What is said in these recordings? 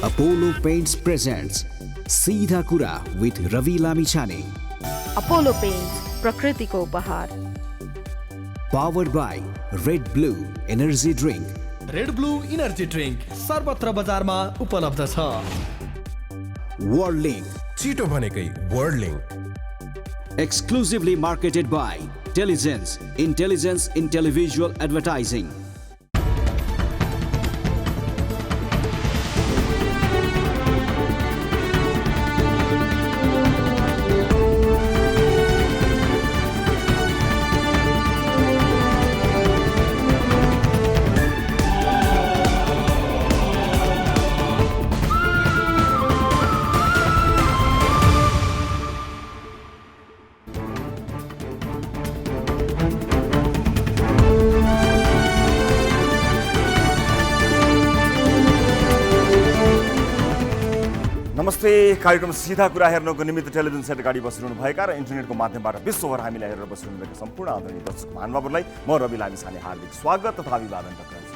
Apollo Paints presents सीधा कुरा with Ravi Lamichhane. Apollo paints प्रकृतिको उपहार. Powered by Red Blue Energy Drink. Red blue energy drink सर्वत्र बजारमा उपलब्ध छ. World Link. छिटो भनेकै world link. Exclusively marketed by Telligence. Intelligence in Televisual Advertising. नमस्ते. कार्यक्रम सीधा कुरा हेर्नको निमित्त टेलिभिजन सेट अगाडि बसिरहनु भएका र इन्टरनेटको माध्यमबाट विश्वभर हामीलाई हेरेर बसिरहनुभएका सम्पूर्ण आदरणीय दर्शक महानुभावहरूलाई म रवि लामिछाने हार्दिक स्वागत तथा अभिवादन टक्राउँछु.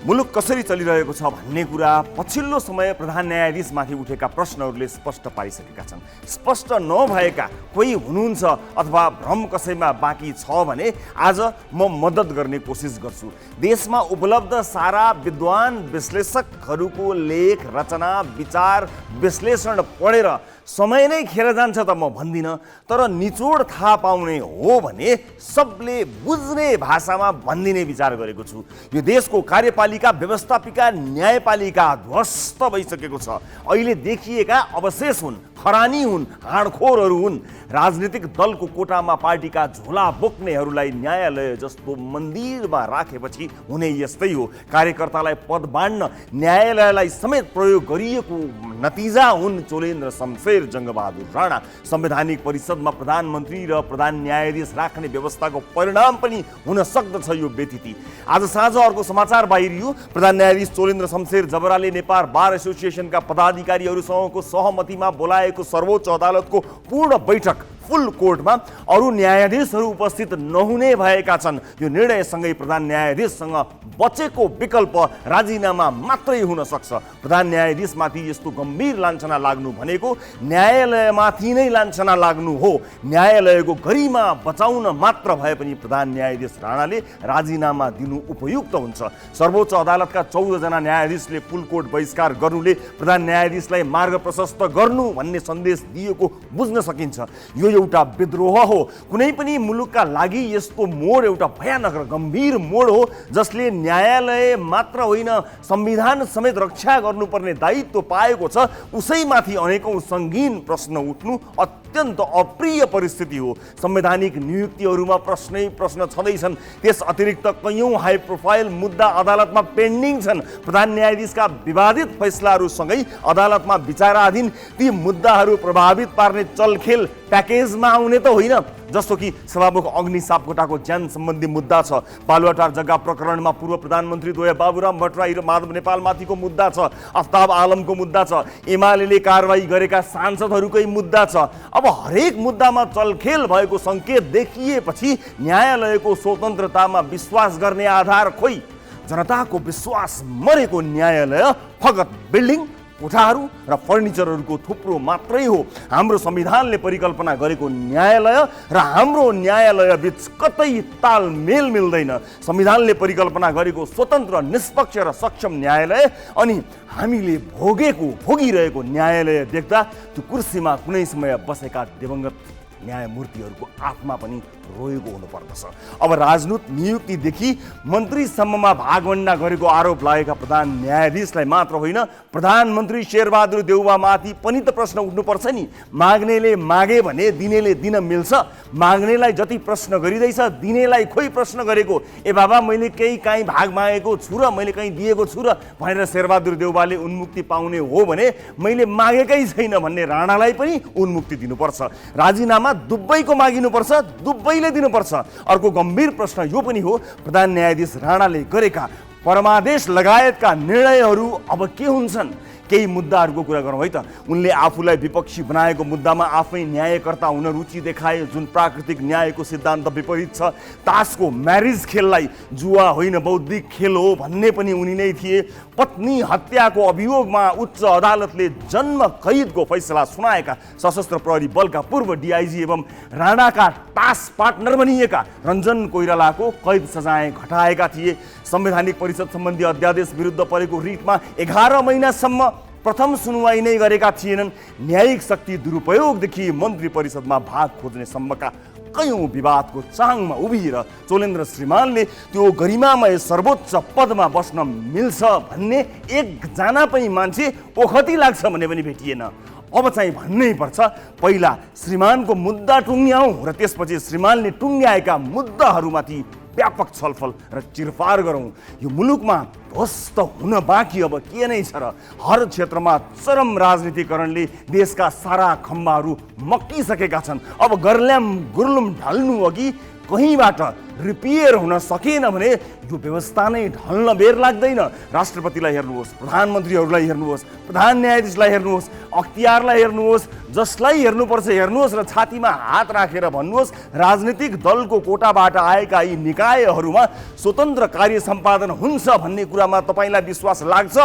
मुलुक कसरी चलिरहेको छ भन्ने कुरा पछिल्लो समय प्रधान न्यायाधीशमाथि उठेका प्रश्नहरूले स्पष्ट पारिसकेका छन्. स्पष्ट नभएका कोही हुनुहुन्छ अथवा भ्रम कसैमा बाँकी छ भने आज म मद्दत गर्ने कोसिस गर्छु. देशमा उपलब्ध सारा विद्वान विश्लेषकहरूको लेख, रचना, विचार, विश्लेषण पढेर समय नै खेर जान्छ त म भन्दिनँ, तर निचोड थाहा पाउने हो भने सबले बुझ्ने भाषामा भनिदिने विचार गरेको छु. यो देशको कार्यपालिका, व्यवस्थापिका, न्यायपालिका ध्वस्त भइसकेको छ. अहिले देखिएका अवशेष हुन्, खरानी हुन्, हाडखोरहरू हुन्. राजनीतिक दलको कोटामा पार्टीका झोला बोक्नेहरूलाई न्यायालय जस्तो मन्दिरमा राखेपछि हुने यस्तै हो. कार्यकर्तालाई पद बाँड्न न्यायालयलाई समेत प्रयोग गरिएको नतिजा हुन् चोलेन्द्र शमशेर जङ्गबहादुर राणा. संवैधानिक परिषदमा प्रधानमन्त्री र प्रधान न्यायाधीश राख्ने व्यवस्थाको परिणाम पनि हुन सक्दछ यो व्यतिथि. आज साँझ अर्को समाचार बाहिरियो. प्रधान न्यायाधीश चोलेन्द्र शमशेर जबराले नेपाल बार एसोसिएसनका पदाधिकारीहरूसँगको सहमतिमा बोलाएको सर्वोच्च अदालतको पूर्ण बैठक फुल कोर्टमा अरू न्यायाधीशहरू उपस्थित नहुने भएका छन्. यो निर्णयसँगै प्रधान न्यायाधीशसँग बचेको विकल्प राजीनामा मात्रै हुन सक्छ. प्रधान न्यायाधीशमाथि यस्तो गम्भीर लाञ्छना लाग्नु भनेको न्यायालयमाथि नै लाञ्छना लाग्नु हो. न्यायालयको गरिमा बचाउन मात्र भए पनि प्रधान न्यायाधीश राणाले राजीनामा दिनु उपयुक्त हुन्छ. सर्वोच्च अदालतका 14 जना न्यायाधीशले फुल कोर्ट बहिष्कार गर्नुले प्रधान न्यायाधीशलाई मार्ग प्रशस्त गर्नु भन्ने सन्देश दिएको बुझ्न सकिन्छ. यो एउटा विद्रोह हो. कुनै पनि मुलुकका लागि यस्तो मोड एउटा भयानक र गम्भीर मोड हो जसले न्यायालय मात्र होइन संविधान समेत रक्षा गर्नुपर्ने दायित्व पाएको छ. उसैमाथि अनेकौं सङ्गीन प्रश्न उठ्नु अत्यन्त अप्रिय परिस्थिति हो. संवैधानिक नियुक्तिहरूमा प्रश्न छँदैछन्. त्यस अतिरिक्त कैयौं हाई प्रोफाइल मुद्दा अदालतमा पेन्डिङ छन्. प्रधान न्यायाधीशका विवादित फैसलाहरूसँगै अदालतमा विचाराधीन ती मुद्दाहरू प्रभावित पार्ने चलखेल प्याकेजमा आउने त होइन. जस्तो कि सभामुख अग्नि सापकोटाको ज्यान सम्बन्धी मुद्दा छ. बालुवाटार जग्गा प्रकरणमा पूर्व प्रधानमन्त्री द्वय बाबुराम भट्टराई र माधव नेपालमाथिको मुद्दा छ. आफ्ताब आलमको मुद्दा छ. एमाले कारवाही गरेका सांसदहरूकै मुद्दा छ. अब हरेक मुद्दामा चलखेल भएको सङ्केत देखिएपछि न्यायालयको स्वतन्त्रतामा विश्वास गर्ने आधार खोइ? जनताको विश्वास मरेको न्यायालय फगत बिल्डिङ, कोठाहरू र फर्निचरहरूको थुप्रो मात्रै हो. हाम्रो संविधानले परिकल्पना गरेको न्यायालय र हाम्रो न्यायालय बीच कतै तालमेल मिल्दैन. संविधानले परिकल्पना गरेको स्वतन्त्र, निष्पक्ष र सक्षम न्यायालय अनि हामीले भोगिरहेको न्यायालय देख्दा त्यो कुर्सीमा कुनै समय बसेका दिवंगत न्यायमूर्तिहरूको आत्मा पनि रोएको हुनुपर्दछ. अब राजदूत नियुक्तिदेखि मन्त्रीसम्ममा भागभण्डा गरेको आरोप लागेका प्रधान न्यायाधीशलाई मात्र होइन, प्रधानमन्त्री शेरबहादुर देउवामाथि पनि त प्रश्न उठ्नुपर्छ नि. माग्नेले मागे भने दिनेले दिन मिल्छ. माग्नेलाई जति प्रश्न गरिँदैछ दिनेलाई खोइ प्रश्न गरेको. ए बाबा, मैले केही काहीँ भाग मागेको छु र मैले कहीँ दिएको छु र भनेर शेरबहादुर देउवाले उन्मुक्ति पाउने हो भने मैले मागेकै छैन भन्ने राणालाई पनि उन्मुक्ति दिनुपर्छ. राजीनामा दुबईको मागिनुपर्छ, दुबईले दिनुपर्छ. अर्को गम्भीर प्रश्न यो पनि हो, प्रधान न्यायाधीश राणाले गरेका परमादेश लगायतका निर्णयहरू अब के हुन्छन्? केही मुद्दाहरूको कुरा गरौँ है त। उनले आफूलाई विपक्षी बनाएको मुद्दामा आफै न्यायकर्ता हुन रुचि देखाए, जुन प्राकृतिक न्यायको सिद्धान्त विपरीत छ। तासको म्यारिज खेललाई जुवा होइन बौद्धिक खेल हो भन्ने पनि उनी नै थिए। पत्नी हत्याको अभियोगमा उच्च अदालतले जन्म कैदको फैसला सुनाएका सशस्त्र प्रहरी बलका पूर्व डिआइजी एवं राणाका तास पार्टनर बनिएका रञ्जन कोइरालाको कैद सजाय घटाएका थिए। संवैधानिक परिषद सम्बन्धी अध्यादेश विरुद्ध परेको रिटमा 11 महिनासम्म प्रथम सुनवाई नै गरेका थिएनन्। न्यायिक शक्ति दुरुपयोगदेखि मन्त्री परिषदमा भाग खोज्ने सम्मका कयौं विवादको चाङमा उभिएर चोलेन्द्र श्रीमानले त्यो गरिमामय सर्वोच्च पदमा बस्न मिल्छ भन्ने एकजना पनि मान्छे ओखती लाग्छ भन्ने पनि भेटिएन। अब चाहिँ भन्नै पर्छ, पहिला श्रीमानको मुद्दा टुङ्ग्याउँ र त्यसपछि श्रीमानले टुङ्ग्याएका मुद्दाहरूमाथि व्यापक छलफल र चिरफार गरौँ। यो मुलुकमा ध्वस्त हुन बाँकी अब के नै छ र? हर क्षेत्रमा चरम राजनीतिकरणले देशका सारा खम्बाहरू मक्किसकेका छन्। अब गर्ल्याम गुर्लुम ढल्नु अघि कहीँबाट रिपेयर हुन सकेन भने यो व्यवस्था नै ढल्न बेर लाग्दैन। राष्ट्रपतिलाई हेर्नुहोस्, प्रधानमन्त्रीहरूलाई हेर्नुहोस्, प्रधान न्यायाधीशलाई हेर्नुहोस्, अख्तियारलाई हेर्नुहोस्, जसलाई हेर्नुपर्छ हेर्नुहोस् र छातीमा हात राखेर भन्नुहोस्, राजनीतिक दलको कोटाबाट आएका यी निकायहरूमा स्वतन्त्र कार्य सम्पादन हुन्छ भन्ने कुरामा तपाईँलाई विश्वास लाग्छ?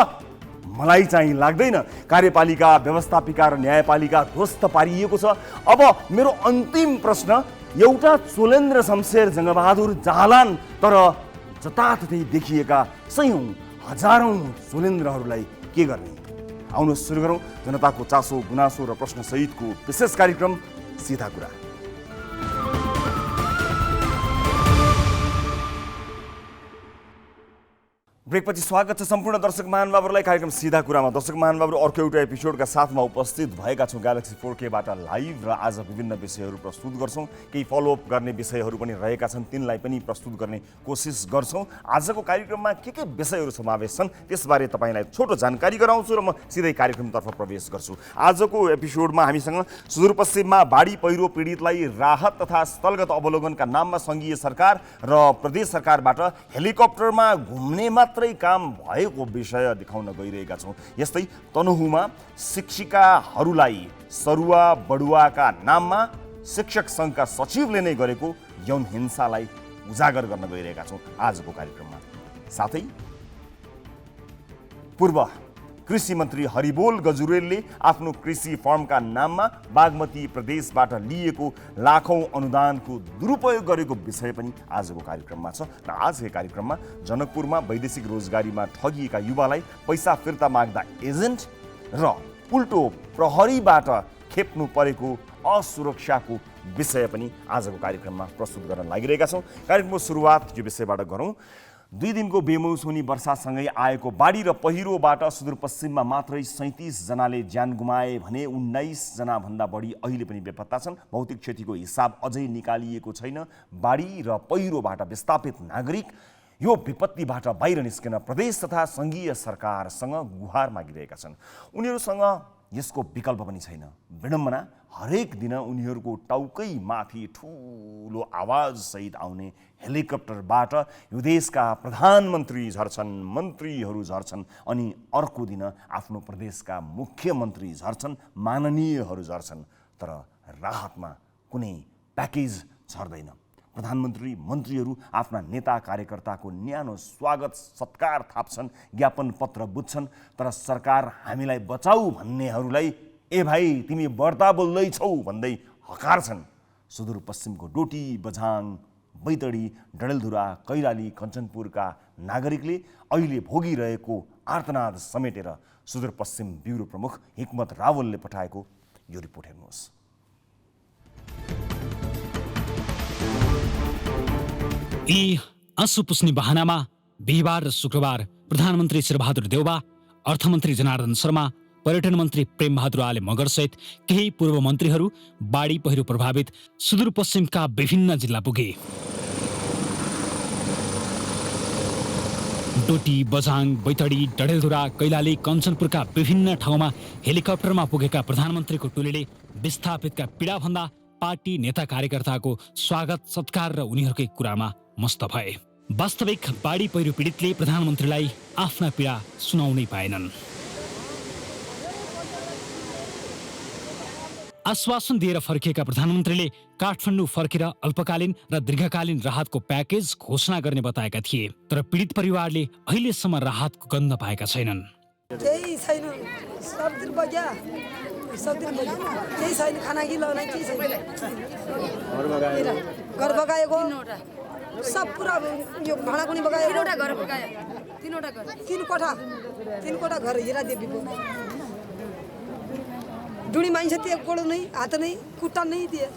मलाई चाहिँ लाग्दैन। कार्यपालिका, व्यवस्थापिका र न्यायपालिका ध्वस्त पारिएको छ। अब मेरो अन्तिम प्रश्न, एउटा चोलेन्द्र शमशेर जङ्गबहादुर जालान तर जताततै देखिएका सयौं हजारौं चोलेन्द्रहरूलाई के गर्ने? आउनुहोस् सुरु गरौँ जनताको चासो गुनासो र प्रश्न सहितको विशेष कार्यक्रम सीधा कुरा। ब्रेकपछि स्वागत छ सम्पूर्ण दर्शक महानुभावहरूलाई कार्यक्रम सीधा कुरामा। दर्शक महानुभावहरू, अर्को एउटा एपिसोडका साथमा उपस्थित भएका छौँ ग्यालेक्सी 4Kबाट लाइभ र आज विभिन्न विषयहरू प्रस्तुत गर्छौँ। केही फलोअप गर्ने विषयहरू पनि रहेका छन्, तिनलाई पनि प्रस्तुत गर्ने कोसिस गर्छौँ। आजको कार्यक्रममा के विषयहरू समावेश छन् त्यसबारे तपाईँलाई छोटो जानकारी गराउँछु र म सिधै कार्यक्रमतर्फ प्रवेश गर्छु। आजको एपिसोडमा हामीसँग सुदूरपश्चिममा बाढी पहिरो पीडितलाई राहत तथा स्थलगत अवलोकनका नाममा सङ्घीय सरकार र प्रदेश सरकारबाट हेलिकप्टरमा घुम्ने मात्रै काम भएको विषय देखाउन गइरहेका छौँ। यस्तै तनहुमा शिक्षिकाहरूलाई सरुवा बढुवाका नाममा शिक्षक सङ्घका सचिवले नै गरेको यौन हिंसालाई उजागर गर्न गइरहेका छौँ आजको कार्यक्रममा। साथै पूर्व कृषि मन्त्री हरिबोल गजुरेलले आफ्नो कृषि फर्मका नाममा बागमती प्रदेशबाट लिएको लाखौं अनुदानको दुरुपयोग गरेको विषय पनि आजको कार्यक्रममा छ। र आजको कार्यक्रममा जनकपुरमा वैदेशिक रोजगारीमा ठगिएका युवालाई पैसा फिर्ता माग्दा एजेन्ट र उल्टो प्रहरीबाट खेप्नु परेको असुरक्षाको विषय पनि आजको कार्यक्रममा प्रस्तुत गर्न लागिरहेका छौँ। कार्यक्रमको सुरुवात यो विषयबाट गरौँ। 2 दिनको बेमौसमी वर्षासँगै आएको बाढी र पहिरोबाट सुदूरपश्चिममा मात्रै 37 जनाले ज्यान गुमाए भने 19 जना भन्दा बढी अहिले पनि बेपत्ता छन्। भौतिक क्षतिको हिसाब अझै निकालिएको छैन। बाढी र पहिरोबाट विस्थापित नागरिक यो विपत्तिबाट बाहिर निस्किन प्रदेश तथा सङ्घीय सरकारसँग गुहार मागिरहेका छन्। उनीहरूसँग यसको विकल्प पनि छैन। विडम्बना, हरेक दिन उनीहरूको टाउकै माथि ठुलो आवाज सहित आउने हेलिकप्टरबाट यो देशका प्रधानमन्त्री झर्छन्, मन्त्रीहरू झर्छन्, अनि अर्को दिन आफ्नो प्रदेशका मुख्यमन्त्री झर्छन्, माननीयहरू झर्छन्, तर राहतमा कुनै प्याकेज झर्दैन। प्रधानमन्त्री मन्त्रीहरू आफ्ना नेता कार्यकर्ताको न्यानो स्वागत सत्कार थाप्छन्, ज्ञापन पत्र बुझ्छन्, तर सरकार हामीलाई बचाऊ भन्नेहरूलाई ए भाइ तिमी बढ्ता बोल्दैछौ भन्दै हकार्छन्। सुदूरपश्चिमको डोटी, बझाङ, बैतडी, डडेलधुरा, कैलाली, कञ्चनपुरका नागरिकले अहिले भोगिरहेको आर्तनाद समेटेर सुदूरपश्चिम ब्युरो प्रमुख हिक्मत रावलले पठाएको यो रिपोर्ट हेर्नुहोस्। यी आँसु पुस्ने बहानामा बिहिबार र शुक्रबार प्रधानमन्त्री शेरबहादुर देउबा, अर्थमन्त्री जनार्दन शर्मा, पर्यटन मन्त्री प्रेमबहादुर आले मगरसहित केही पूर्व मन्त्रीहरू बाढी पहिरो प्रभावित सुदूरपश्चिमका विभिन्न जिल्ला पुगे। डोटी, बझाङ, बैतडी, डडेलधुरा, कैलाली, कञ्चनपुरका विभिन्न ठाउँमा हेलिकप्टरमा पुगेका प्रधानमन्त्रीको टोलीले विस्थापितका पीडाभन्दा पार्टी नेता कार्यकर्ताको स्वागत सत्कार र उनीहरूकै कुरामा मस्त भए। वास्तविक बाढी पहिरो पीडितले प्रधानमन्त्रीलाई आफ्ना पीडा सुनाउनै पाएनन्। आश्वासन दिएर फर्किएका प्रधानमन्त्रीले काठमाडौँ फर्केर अल्पकालीन र दीर्घकालीन राहतको प्याकेज घोषणा गर्ने बताएका थिए। तर पीडित परिवारले अहिलेसम्म राहतको गन्ध पाएका छैनन्। केही छैन, सबतिर बग्या, केही छैन, खाना कि लगाउन केही छैन। घर बगाएको सब पुरा यो भाँडा पनि बगायो। तीनवटा घर बगायो, तीनवटा घर, तीन कोठा घर हिरा देवीको। डुडी मान्छे त्यो गोडो नै हात नै खुट्टा नै दिए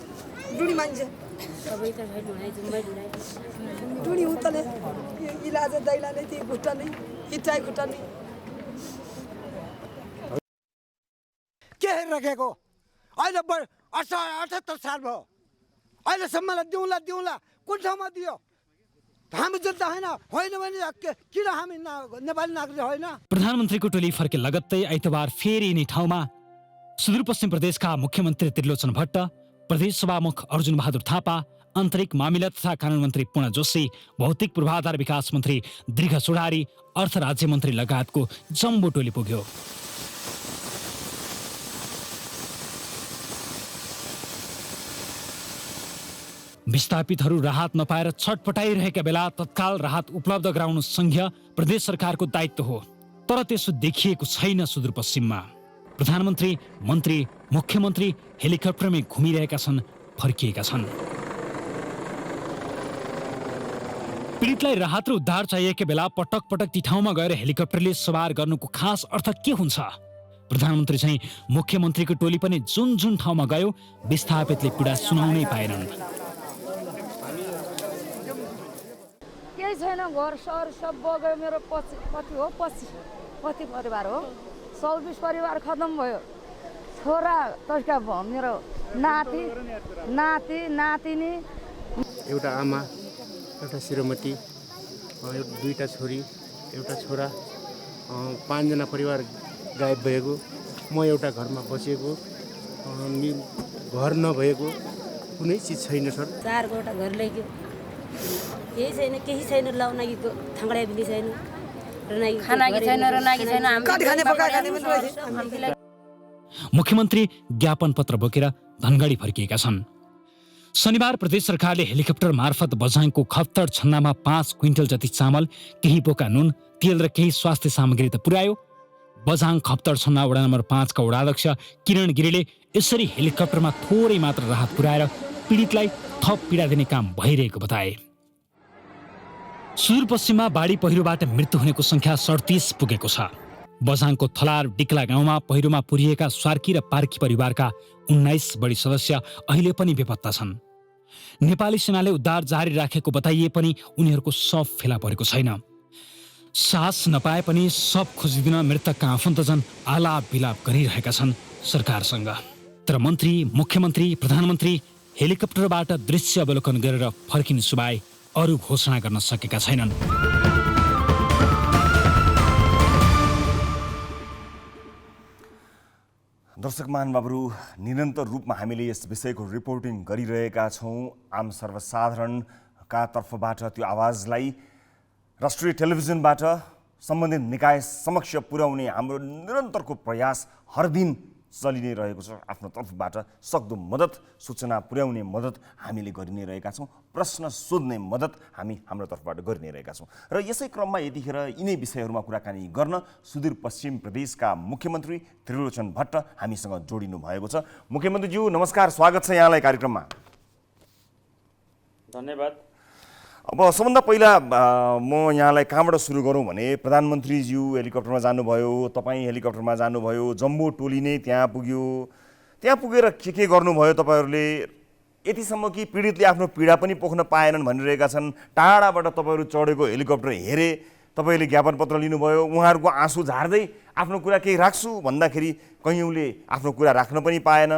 डुडी मान्छे डुडी उतले इलाज दैला नै त्यो खुट्टा नै इटाई खुट्टा नै के राखेको अहिले 78 साल भयो अहिलेसम्मलाई दिउँला कुन ठाउँमा दियो हामी जनता होइन भने किन हामी नेपाली नागरिक होइन। प्रधानमन्त्रीको टोली फर्के लगत्तै आइतबार फेरि यिनै ठाउँमा सुदूरपश्चिम प्रदेशका मुख्यमन्त्री त्रिलोचन भट्ट, प्रदेश सभामुख अर्जुन बहादुर थापा, आन्तरिक मामिला तथा कानुन मन्त्री पूर्ण जोशी, भौतिक पूर्वाधार विकास मन्त्री दीर्घ चौधारी, अर्थ राज्य मन्त्री लगायतको जम्बो टोली पुग्यो। विस्थापितहरू राहत नपाएर छटपटाइरहेका बेला तत्काल राहत उपलब्ध गराउनु संघीय प्रदेश सरकारको दायित्व हो। तर त्यसो देखिएको छैन। सुदूरपश्चिममा प्रधानमन्त्री, मन्त्री, मुख्यमन्त्री हेलिकप्टरमै घुमिरहेका छन्, फर्किएका छन्। पीडितलाई राहत र उद्धार चाहिएका बेला पटक पटक ती ठाउँमा गएर हेलिकप्टरले सवार गर्नुको खास अर्थ के हुन्छ? प्रधानमन्त्री चाहिँ मुख्यमन्त्रीको टोली पनि जुन ठाउँमा गयो विस्थापितले पीडा सुनाउनै पाएनन्। केही छैन, घर सहर सब बग्यो। मेरो पति परिवार हो, 24 परिवार खतम भयो। छोरा तस्का भयो, मेरो नातिनी, एउटा आमा, एउटा श्रीमती, दुईटा छोरी, एउटा छोरा, 5 जना परिवार गायब भएको। म एउटा घरमा बसेको, घर नभएको कुनै चिज छैन सर। 4 वटा घर लैग्यो, केही छैन लाउनागीको थाङ्गडा बिली छैन, खानागी छैन। मुख्यमन्त्री ज्ञापन पत्र बोकेर धनगढी फर्किएका छन्। शनिबार प्रदेश सरकारले हेलिकप्टर मार्फत बझाङको खप्तर छन्नामा 5 क्विन्टल जति चामल, केही बोका नुन, तेल र केही स्वास्थ्य सामग्री त पुर्यायो। बझाङ खप्तर छन्ना वडा नम्बर 5 का वडाध्यक्ष किरण गिरीले यसरी हेलिकप्टरमा थोरै मात्र राहत पुर्याएर पीडितलाई थप पीडा दिने काम भइरहेको बताए। सुदूरपश्चिममा बाढी पहिरोबाट मृत्यु हुनेको संख्या 37 पुगेको छ। बझाङको थलार डिक्ला गाउँमा पहिरोमा पुरिएका स्वार्की र पार्की परिवारका 19 बढी सदस्य अहिले पनि बेपत्ता छन्। नेपाली सेनाले उद्धार जारी राखेको बताइए पनि उनीहरूको शव फेला परेको छैन। साहस नपाए पनि शव खोजिदिन मृतकका आफन्तजन आलाप बिलाप गरिरहेका छन् सरकारसँग। तर मन्त्री, मुख्यमन्त्री, प्रधानमन्त्री हेलिकप्टरबाट दृश्य अवलोकन गरेर फर्किने सुबाए अरू घोषणा गर्न सकेका छैनन्। दर्शक महानुभावहरू, निरन्तर रूपमा हामीले यस विषयको रिपोर्टिङ गरिरहेका छौँ। आम सर्वसाधारणका तर्फबाट त्यो आवाजलाई राष्ट्रिय टेलिभिजनबाट सम्बन्धित निकाय समक्ष पुर्याउने हाम्रो निरन्तरको प्रयास हर दिन चलि नै रहेको छ। आफ्नो तर्फबाट सक्दो मद्दत, सूचना पुर्याउने मद्दत हामीले गरि नै रहेका छौँ। प्रश्न सोध्ने मद्दत हामी हाम्रो तर्फबाट गरि नै रहेका छौँ। र यसै क्रममा यतिखेर यिनै विषयहरूमा कुराकानी गर्न सुदूरपश्चिम प्रदेशका मुख्यमन्त्री त्रिलोचन भट्ट हामीसँग जोडिनु भएको छ। मुख्यमन्त्रीज्यू नमस्कार, स्वागत छ यहाँलाई कार्यक्रममा। धन्यवाद। अब सबभन्दा पहिला म यहाँलाई कहाँबाट सुरु गरौँ भने प्रधानमन्त्रीज्यू हेलिकप्टरमा जानुभयो, तपाईँ हेलिकप्टरमा जानुभयो, जम्बो टोली नै त्यहाँ पुग्यो। त्यहाँ पुगेर के गर्नुभयो तपाईँहरूले? यतिसम्म कि पीडितले आफ्नो पीडा पनि पोख्न पाएनन् भनिरहेका छन्। टाढाबाट तपाईँहरू चढेको हेलिकप्टर हेरे, तपाईँले ज्ञापन पत्र लिनुभयो, उहाँहरूको आँसु झार्दै आफ्नो कुरा केही राख्छु भन्दाखेरि कैयौँले आफ्नो कुरा राख्न पनि पाएन।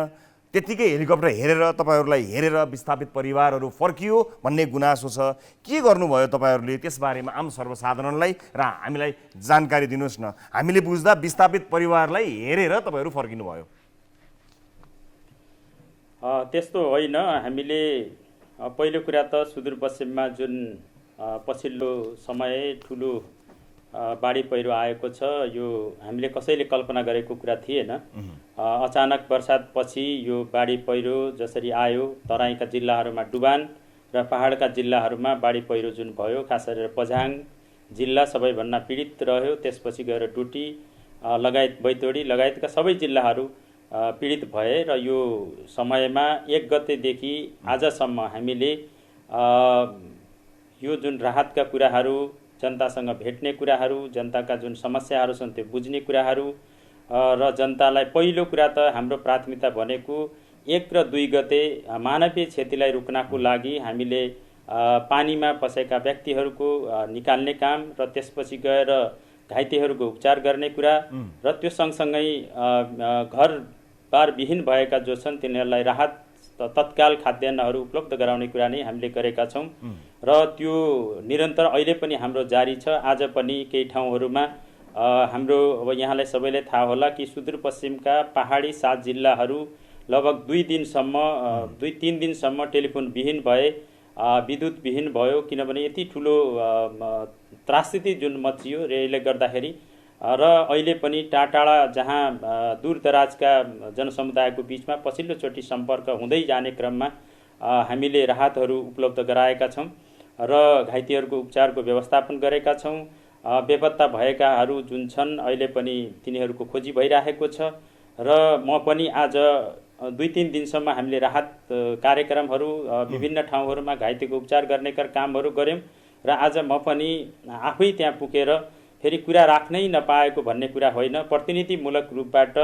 त्यतिकै हेलिकप्टर हेरेर तपाईँहरूलाई हेरेर विस्थापित परिवारहरू फर्कियो भन्ने गुनासो छ। के गर्नुभयो तपाईँहरूले? त्यसबारेमा आम सर्वसाधारणलाई र हामीलाई जानकारी दिनुहोस् न। हामीले बुझ्दा विस्थापित परिवारलाई हेरेर तपाईँहरू फर्किनुभयो। त्यस्तो होइन। हामीले पहिलो कुरा त सुदूरपश्चिममा जुन पछिल्लो समय ठुलो बाढी पहिरो आएको छ यो हामीले कसैले कल्पना गरेको कुरा थिएन। अचानक वर्षापछि यो बाढी पहिरो जसरी आयो तराईका जिल्लाहरूमा डुबान र पहाडका जिल्लाहरूमा बाढी पहिरो जुन भयो, खास गरेर पझाङ जिल्ला सबैभन्दा पीडित रह्यो। त्यसपछि गएर डुटी लगायत बैतडी लगायतका सबै जिल्लाहरू पीडित भए र यो समयमा 1 गतेदेखि आजसम्म हामीले यो जुन राहतका कुराहरू, जनतासँग भेट्ने कुराहरू, जनताका जुन समस्याहरू छन् त्यो बुझ्ने कुराहरू र जनतालाई पहिलो कुरा त हाम्रो प्राथमिकता भनेको 1 र 2 गते मानवीय क्षतिलाई रोक्नको लागि हामीले पानीमा फसेका व्यक्तिहरूको निकाल्ने काम र त्यसपछि गएर घाइतेहरूको उपचार गर्ने कुरा र त्यो सँगसँगै घरबार विहीन भएका जो छन् तिनीहरूलाई राहत तत्काल खाद्यान्नहरू उपलब्ध गराउने कुरा नै हामीले गरेका छौँ र त्यो निरन्तर अहिले पनि हाम्रो जारी छ। आज पनि केही ठाउँहरूमा हाम्रो अब यहाँलाई सबैलाई थाहा होला कि सुदूरपश्चिमका पहाडी 7 जिल्लाहरू लगभग 2-3 दिनसम्म टेलिफोन विहीन भए, विद्युत विहीन भयो, किनभने यति ठुलो त्रासस्थिति जुन मचियो र यसले गर्दाखेरि र अहिले पनि टाढा जहाँ दूरदराजका जनसमुदायको बिचमा पछिल्लोचोटि सम्पर्क हुँदै जाने क्रममा हामीले राहतहरू उपलब्ध गराएका छौँ र घाइतेहरूको उपचारको व्यवस्थापन गरेका छौँ। बेपत्ता भएकाहरू जुन छन् अहिले पनि तिनीहरूको खोजी भइरहेको छ र म पनि आज 2-3 दिनसम्म हामीले राहत कार्यक्रमहरू विभिन्न ठाउँहरूमा घाइतेको उपचार गर्ने कामहरू गऱ्यौँ र आज म पनि आफै त्यहाँ पुगेर फेरि कुरा राख्नै नपाएको भन्ने कुरा होइन, प्रतिनिधिमूलक रूपबाट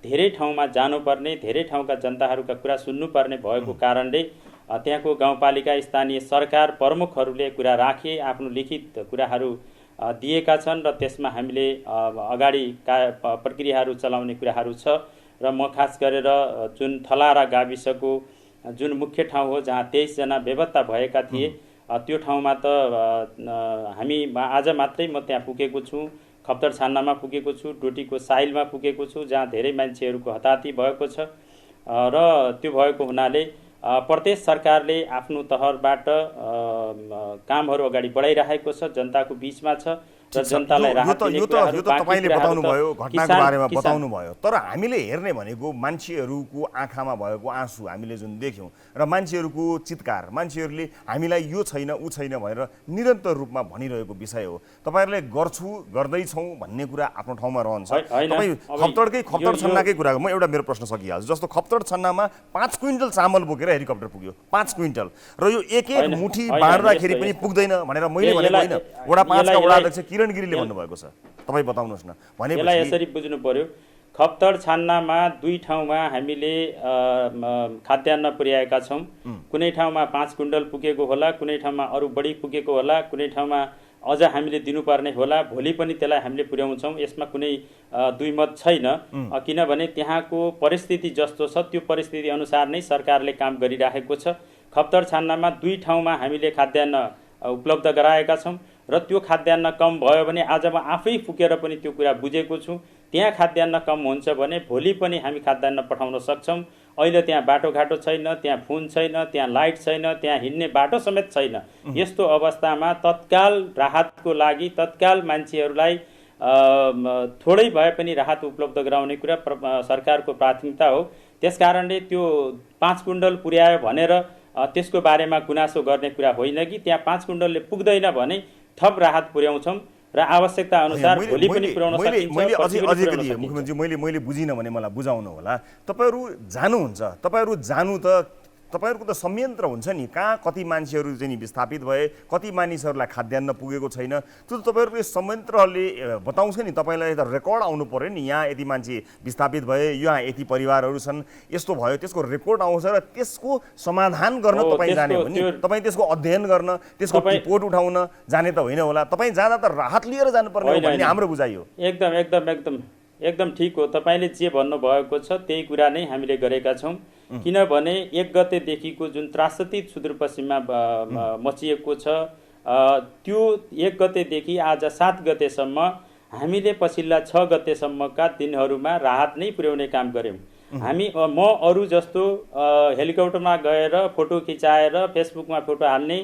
धेरै ठाउँमा जानुपर्ने, धेरै ठाउँका जनताहरूका कुरा सुन्नुपर्ने भएको कारणले त्यहाँको गाउँपालिका, स्थानीय सरकार प्रमुखहरूले कुरा राखे, आफ्नो लिखित कुराहरू दिएका छन् र त्यसमा हामीले अगाडि प्रक्रियाहरू चलाउने कुराहरू छ र म खास गरेर जुन थलारा गाविसको जुन मुख्य ठाउँ हो जहाँ 23 जना बेपत्ता भएका थिए त्यो ठाउँमा त हामी आज मात्रै म त्यहाँ पुगेको छु, खप्तर छान्नामा पुगेको छु, डोटीको साइलमा पुगेको छु जहाँ धेरै मान्छेहरूको हताहती भएको छ र त्यो भएको हुनाले प्रदेश सरकारले आफ्नो तहबाट कामहरू अगाडि बढाइरहेको छ, जनताको बिचमा छ र जनतालाई राहत दिने कुराहरू तपाईले बताउनु भयो, घटनाको बारेमा बताउनु भयो, तर हामीले हेर्ने भनेको मान्छेहरूको आँखामा भएको आँसु हामीले जुन देख्यौँ र मान्छेहरूको चित्कार, मान्छेहरूले हामीलाई यो छैन ऊ छैन भनेर निरन्तर रूपमा भनिरहेको विषय हो। तपाईहरुले गर्छु गर्दैछौँ भन्ने कुरा आफ्नो ठाउँमा रहन्छ। तपाई खप्तर छन्नाकै कुरा, म एउटा मेरो प्रश्न सकिहाल्छु। जस्तो खप्तर छन्नामा 5 क्विन्टल चामल बोकेर हेलिकप्टर पुग्यो, 5 क्विन्टल, र यो एक मुठी बाँड्दाखेरि पनि पुग्दैन भनेर मैले भनेको होइन, वडा 5 का वडा अध्यक्ष किरण गिरीले भन्नुभएको छ। तपाई बताउनुहोस् न। यसलाई यसरी बुझ्नु पर्यो, खप्तर छान्नामा 2 ठाउँमा हामीले खाद्यान्न पुर्याएका छौँ। कुनै ठाउँमा 5 क्विन्टल पुगेको होला, कुनै ठाउँमा अरू बढी पुगेको होला, कुनै ठाउँमा अझ हामीले दिनुपर्ने होला, भोलि पनि त्यसलाई हामीले पुर्याउँछौँ। यसमा कुनै दुईमत छैन, किनभने त्यहाँको परिस्थिति जस्तो छ त्यो परिस्थिति अनुसार नै सरकारले काम गरिरहेको छ। खप्तर छान्नामा 2 ठाउँमा हामीले खाद्यान्न उपलब्ध गराएका छौँ र त्यो खाद्यान्न कम भयो भने आज म आफै पुगेर पनि त्यो कुरा बुझेको छु। त्यहाँ खाद्यान्न कम हुन्छ भने भोलि पनि हामी खाद्यान्न पठाउन सक्छौँ। अहिले त्यहाँ बाटोघाटो छैन, त्यहाँ फोन छैन, त्यहाँ लाइट छैन, त्यहाँ हिँड्ने बाटो समेत छैन। यस्तो अवस्थामा तत्काल राहतको लागि तत्काल मान्छेहरूलाई थोरै भए पनि राहत उपलब्ध गराउने कुरा सरकारको प्राथमिकता हो। त्यसकारणले त्यो 5 क्विन्टल पुर्यायो भनेर त्यसको बारेमा गुनासो गर्ने कुरा होइन कि त्यहाँ 5 क्विन्टलले पुग्दैन भने थप राहत पुर्याउँछौँ र आवश्यकता अनुसार भोलि पनि पुर्याउन सकिन्छ। मैले अलिकति मुख्यमन्त्री मैले बुझिनँ भने मलाई बुझाउनु होला। तपाईहरु जानुहुन्छ, तपाईहरु जानु त तपाईहरुको त संयन्त्र हुन्छ नि, कहाँ कति मान्छेहरू चाहिँ नि विस्थापित भए, कति मानिसहरूलाई खाद्यान्न पुगेको छैन, त्यो तपाईहरुको संयन्त्रले बताउँछ नि। तपाईलाई त रेकर्ड आउनु पर्यो नि, यहाँ यति मान्छे विस्थापित भए, यहाँ यति परिवारहरू छन्, यस्तो भयो, त्यसको रेकर्ड आउँछ र त्यसको समाधान गर्न तपाईँ जाने हो नि, तपाईँ त्यसको अध्ययन गर्न, त्यसको रिपोर्ट उठाउन जाने त होइन होला। तपाईँ जाँदा त राहत लिएर जानुपर्ने हो भन्ने हाम्रो बुझाइ हो। एकदम ठिक हो। तपाईँले जे भन्नुभएको छ त्यही कुरा नै हामीले गरेका छौँ। किनभने 1 गतेदेखिको जुन त्रासदित सुदूरपश्चिममा मचिएको छ त्यो 1 गतेदेखि आज 7 गतेसम्म हामीले पछिल्ला 6 गतेसम्मका दिनहरूमा राहत नै पुर्याउने काम गऱ्यौँ। म अरू जस्तो हेलिकप्टरमा गएर फोटो खिचाएर फेसबुकमा फोटो हाल्ने,